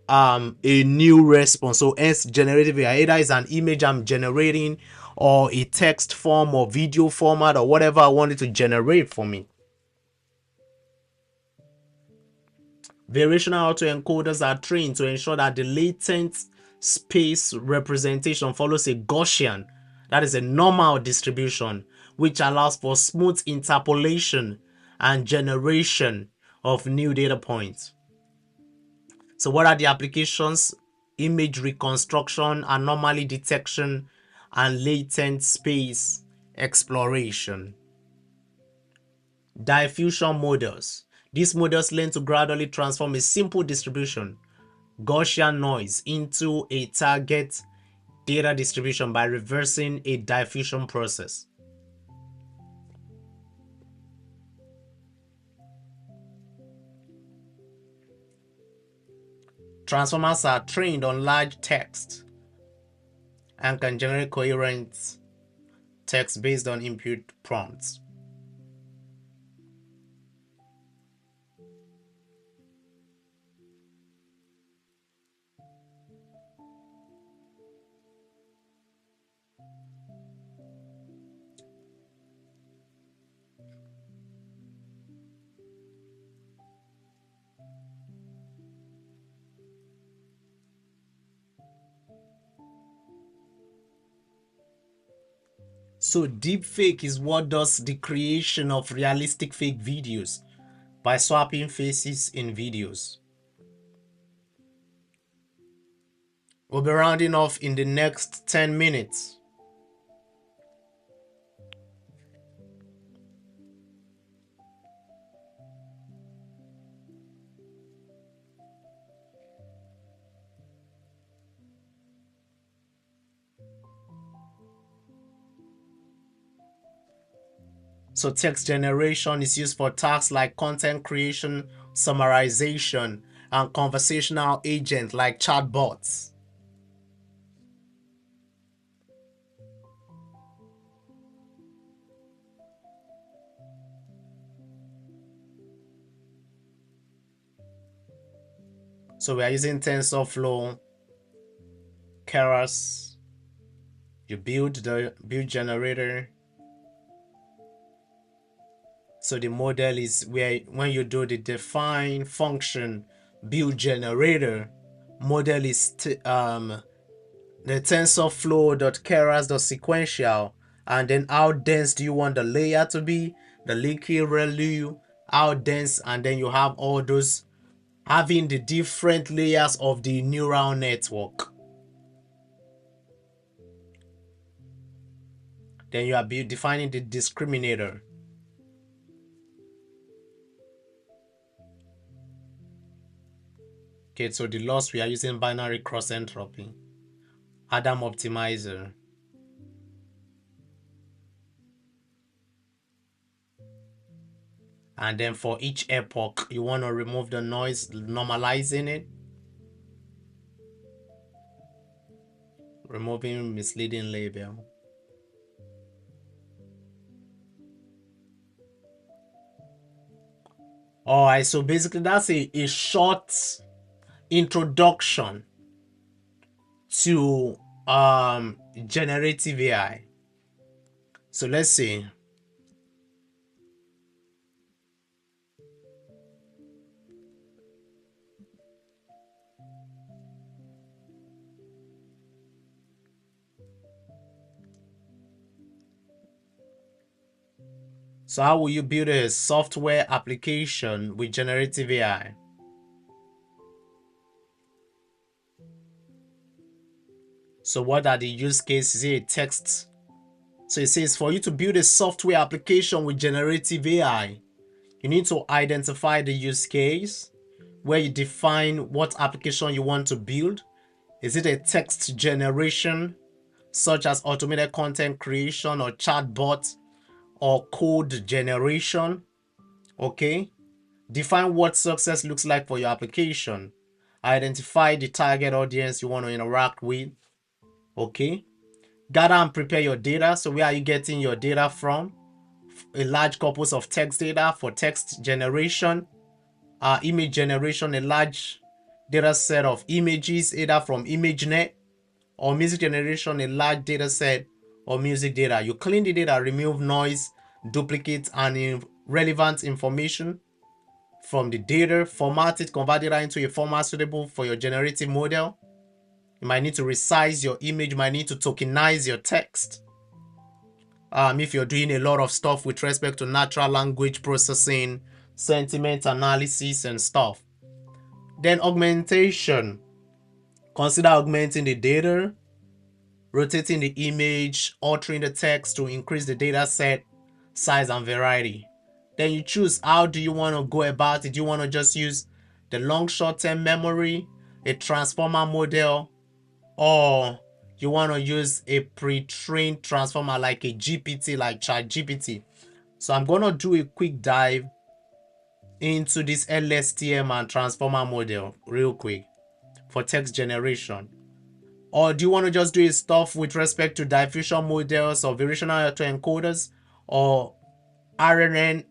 a new response. So hence generative AI either is an image I'm generating, or a text form or video format, or whatever I want it to generate for me. Variational autoencoders are trained to ensure that the latent space representation follows a Gaussian, that is a normal distribution, which allows for smooth interpolation and generation of new data points. So what are the applications? Image reconstruction, anomaly detection, and latent space exploration. Diffusion models. These models learn to gradually transform a simple distribution, Gaussian noise, into a target data distribution by reversing a diffusion process. Transformers are trained on large text and can generate coherent text based on input prompts. So deepfake is what does the creation of realistic fake videos by swapping faces in videos. We'll be rounding off in the next 10 minutes. So text generation is used for tasks like content creation, summarization, and conversational agents like chatbots. So we are using TensorFlow, Keras, you build the build generator. So the model is where when you do the define function build generator, model is the TensorFlow.keras.sequential, and then how dense do you want the layer to be, the liquid ReLU, how dense, and then you have all those having the different layers of the neural network. Then you are defining the discriminator. Okay, so the loss we are using binary cross entropy, Adam optimizer. And then for each epoch, you want to remove the noise, normalizing it, removing misleading label. All right, so basically that's a short introduction to generative AI. So let's see. So how will you build a software application with generative AI? So what are the use cases? Here, text. So it says for you to build a software application with generative AI, you need to identify the use case where you define what application you want to build. Is it a text generation, such as automated content creation or chatbot or code generation? Okay. Define what success looks like for your application. Identify the target audience you want to interact with. Okay. Gather and prepare your data. So where are you getting your data from? A large corpus of text data for text generation. Image generation, a large data set of images, either from ImageNet, or music generation, a large data set of music data. You clean the data, remove noise, duplicates, and irrelevant information from the data, format it, convert it into a format suitable for your generative model. You might need to resize your image, you might need to tokenize your text. If you're doing a lot of stuff with respect to natural language processing, sentiment analysis, and stuff. Then augmentation. Consider augmenting the data, rotating the image, altering the text to increase the data set size and variety. Then you choose how do you want to go about it. Do you want to just use the long short-term memory, a transformer model, or you want to use a pre-trained transformer like a GPT, like ChatGPT? So I'm going to do a quick dive into this LSTM and transformer model real quick for text generation. Or do you want to just do stuff with respect to diffusion models or variational autoencoders or RNN,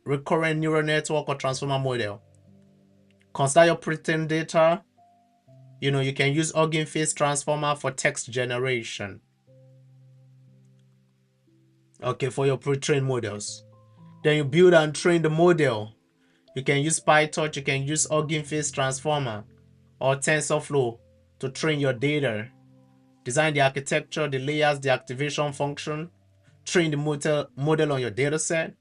recurrent neural network or transformer model? Consider your pre-trained data. You can use Hugging Face transformer for text generation. Okay, for your pre-trained models. Then you build and train the model. You can use PyTorch, you can use Hugging Face transformer or TensorFlow to train your data. Design the architecture, the layers, the activation function. Train the model on your dataset.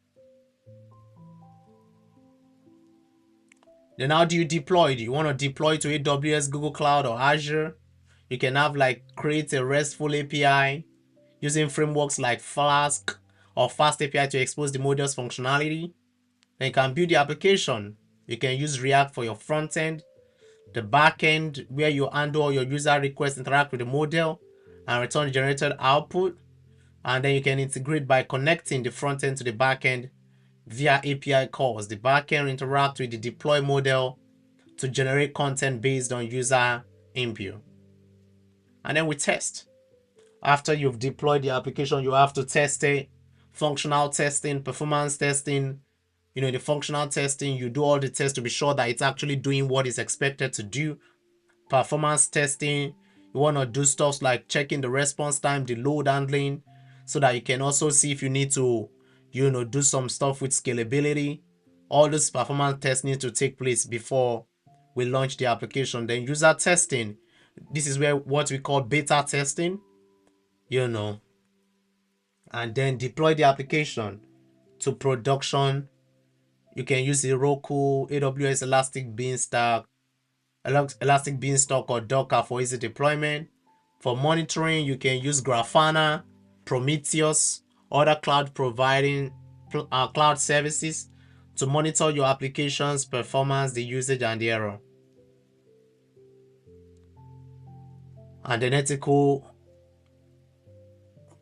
Then how do you deploy it? You want to deploy to AWS, Google Cloud, or Azure. You can have create a RESTful API using frameworks like Flask or Fast API to expose the model's functionality. Then you can build the application. You can use React for your front end, the back end where you handle all your user requests, interact with the model, and return the generated output. And then you can integrate by connecting the front end to the back end via API calls. The back end interact with the deploy model to generate content based on user input. And then we test. After you've deployed the application, you have to test it. Functional testing, performance testing. The functional testing, you do all the tests to be sure that it's actually doing what it's expected to do. Performance testing, you want to do stuff like checking the response time, the load handling, so that you can also see if you need to, do some stuff with scalability. All this performance tests need to take place before we launch the application. Then user testing, this is where what we call beta testing, and then deploy the application to production. You can use Heroku, AWS Elastic Beanstalk or Docker for easy deployment. For monitoring, you can use Grafana, Prometheus, other cloud cloud services to monitor your application's performance, the usage, and the error. And then ethical.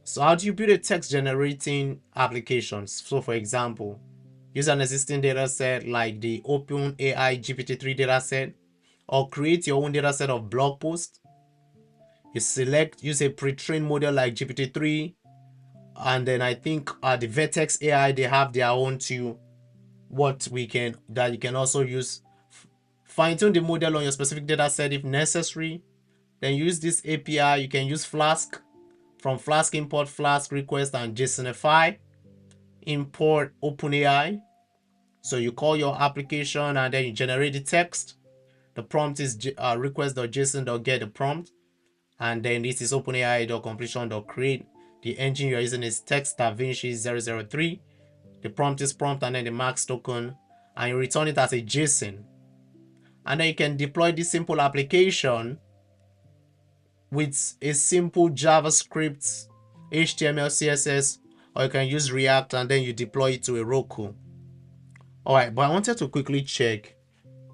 So how do you build a text generating applications? So for example, use an existing data set like the OpenAI GPT-3 dataset, or create your own dataset of blog posts. You use a pre-trained model like GPT-3, and then I think the Vertex AI, they have their own too. That you can also use. Fine-tune the model on your specific dataset if necessary. Then use this API. You can use Flask. From Flask, import Flask request and JSONify. Import OpenAI. So you call your application and then you generate the text. The prompt is request.json.get the prompt. And then this is OpenAI.completion.create. The engine you're using is text DaVinci 003. The prompt is prompt and then the max token. And you return it as a JSON. And then you can deploy this simple application with a simple JavaScript, HTML, CSS, or you can use React and then you deploy it to a Roku. Alright, but I wanted to quickly check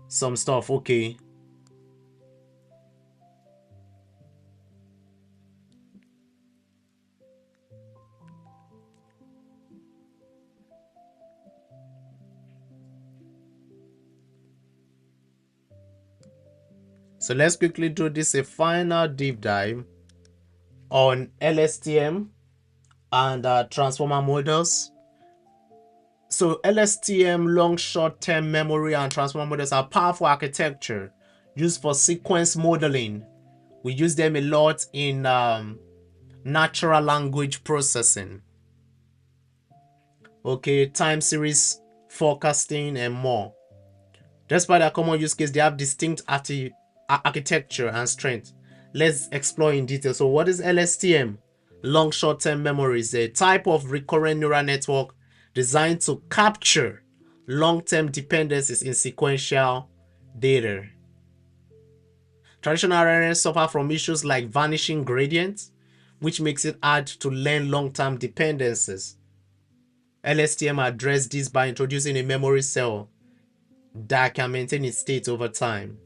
some stuff. Okay. So let's quickly do this a final deep dive on LSTM and transformer models. So LSTM, long short-term memory and transformer models are powerful architecture used for sequence modeling. We use them a lot in natural language processing. Okay, time series forecasting and more. Despite their common use case, they have distinct architecture and strength. Let's explore in detail. So what is LSTM? Long short-term memory is a type of recurrent neural network designed to capture long-term dependencies in sequential data. Traditional RNNs suffer from issues like vanishing gradients, which makes it hard to learn long-term dependencies. LSTM addressed this by introducing a memory cell that can maintain its state over time.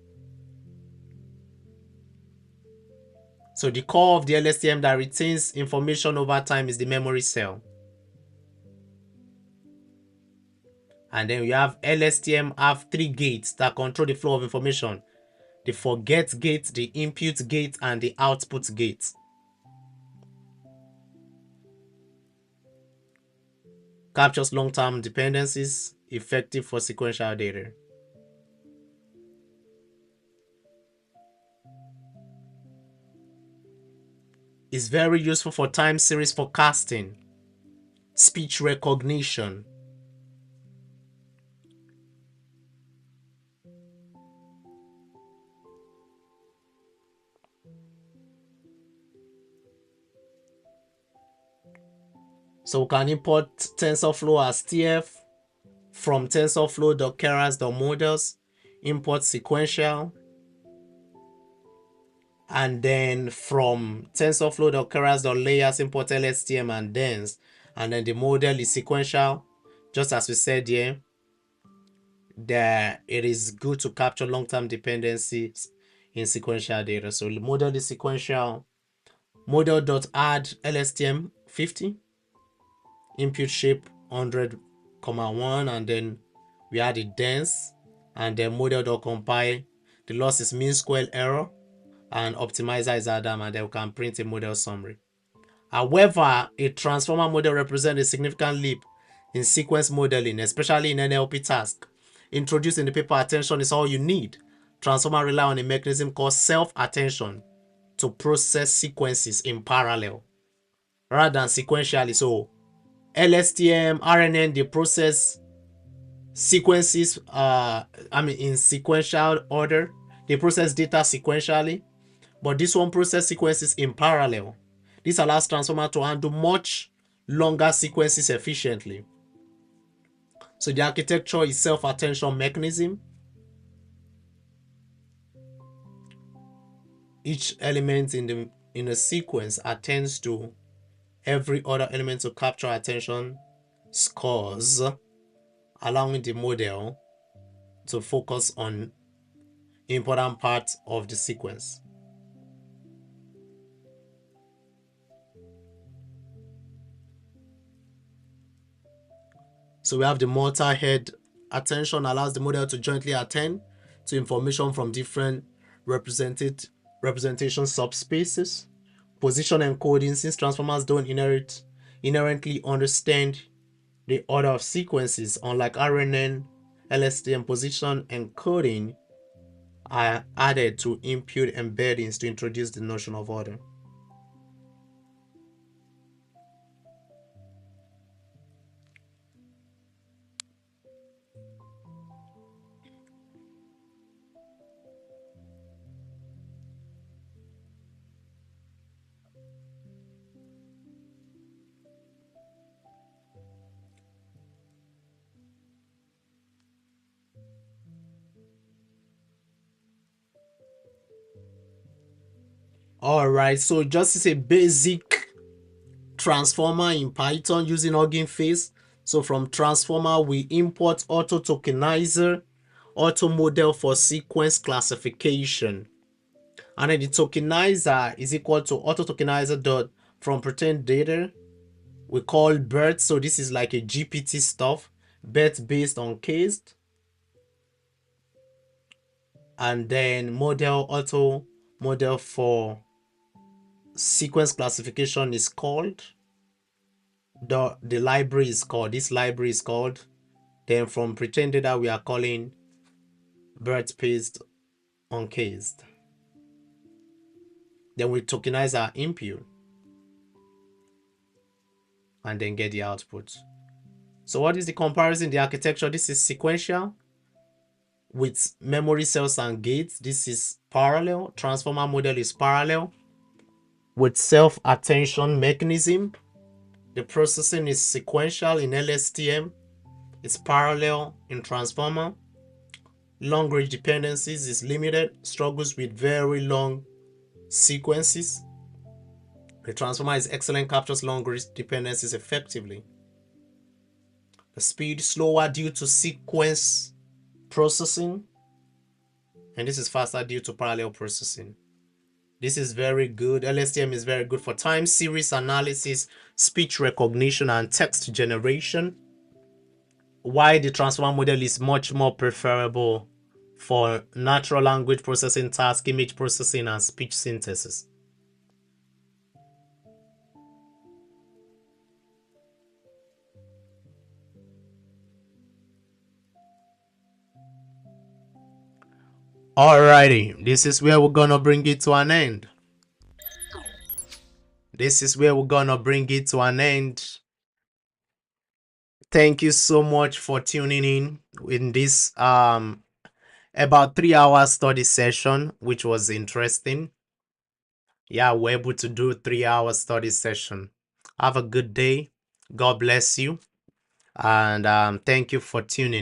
So the core of the LSTM that retains information over time is the memory cell. And then we have LSTM have 3 gates that control the flow of information. The forget gate, the input gate, and the output gate. Captures long-term dependencies, effective for sequential data. It's very useful for time series forecasting, speech recognition. So we can import TensorFlow as TF from TensorFlow.keras.models, import sequential, and then from TensorFlow.keras.layers, import LSTM and dense, and then the model is sequential, just as we said here. There, it is good to capture long-term dependencies in sequential data. So the model is sequential. Model.add LSTM 50, input shape 100,1, and then we add the dense, and then model.compile. The loss is mean square error, and optimizer is Adam, and then we can print a model summary. However, a transformer model represents a significant leap in sequence modeling, especially in NLP task. Introduced in the paper, attention is all you need. Transformer rely on a mechanism called self-attention to process sequences in parallel rather than sequentially. So LSTM, RNN, they process sequences in sequential order. They process data sequentially, but this one process sequences in parallel. This allows transformer to handle much longer sequences efficiently. So the architecture is self-attention mechanism. Each element in a sequence attends to every other element to capture attention scores, allowing the model to focus on important parts of the sequence. So we have the multi-head attention allows the model to jointly attend to information from different representation subspaces. Position encoding, since transformers don't inherently understand the order of sequences, unlike RNN, LSTM, position encoding are added to impute embeddings to introduce the notion of order. All right, so just as a basic transformer in Python using Hugging Face. So from transformer, we import auto tokenizer, auto model for sequence classification. And then the tokenizer is equal to auto tokenizer dot from pretend data. We call BERT. So this is like a GPT stuff, BERT based on cased. And then model auto model for sequence classification is called. The library is called. This library is called. Then from pretend data, we are calling BERT based on cased. Then we tokenize our input and then get the output. So what is the comparison? The architecture, this is sequential with memory cells and gates. This is parallel. Transformer model is parallel with self-attention mechanism. The processing is sequential in LSTM. It's parallel in transformer. Long range dependencies is limited, struggles with very long sequences. The transformer is excellent, captures long range dependencies effectively. The speed slower due to sequence processing, and this is faster due to parallel processing. This is very good. LSTM is very good for time series analysis, speech recognition, and text generation. Why the transformer model is much more preferable for natural language processing tasks, image processing, and speech synthesis. Alrighty, this is where we're gonna bring it to an end. This is where we're gonna bring it to an end. Thank you so much for tuning in this about 3 hour study session, which was interesting. Yeah, we're able to do 3 hour study session. Have a good day. God bless you. And thank you for tuning in.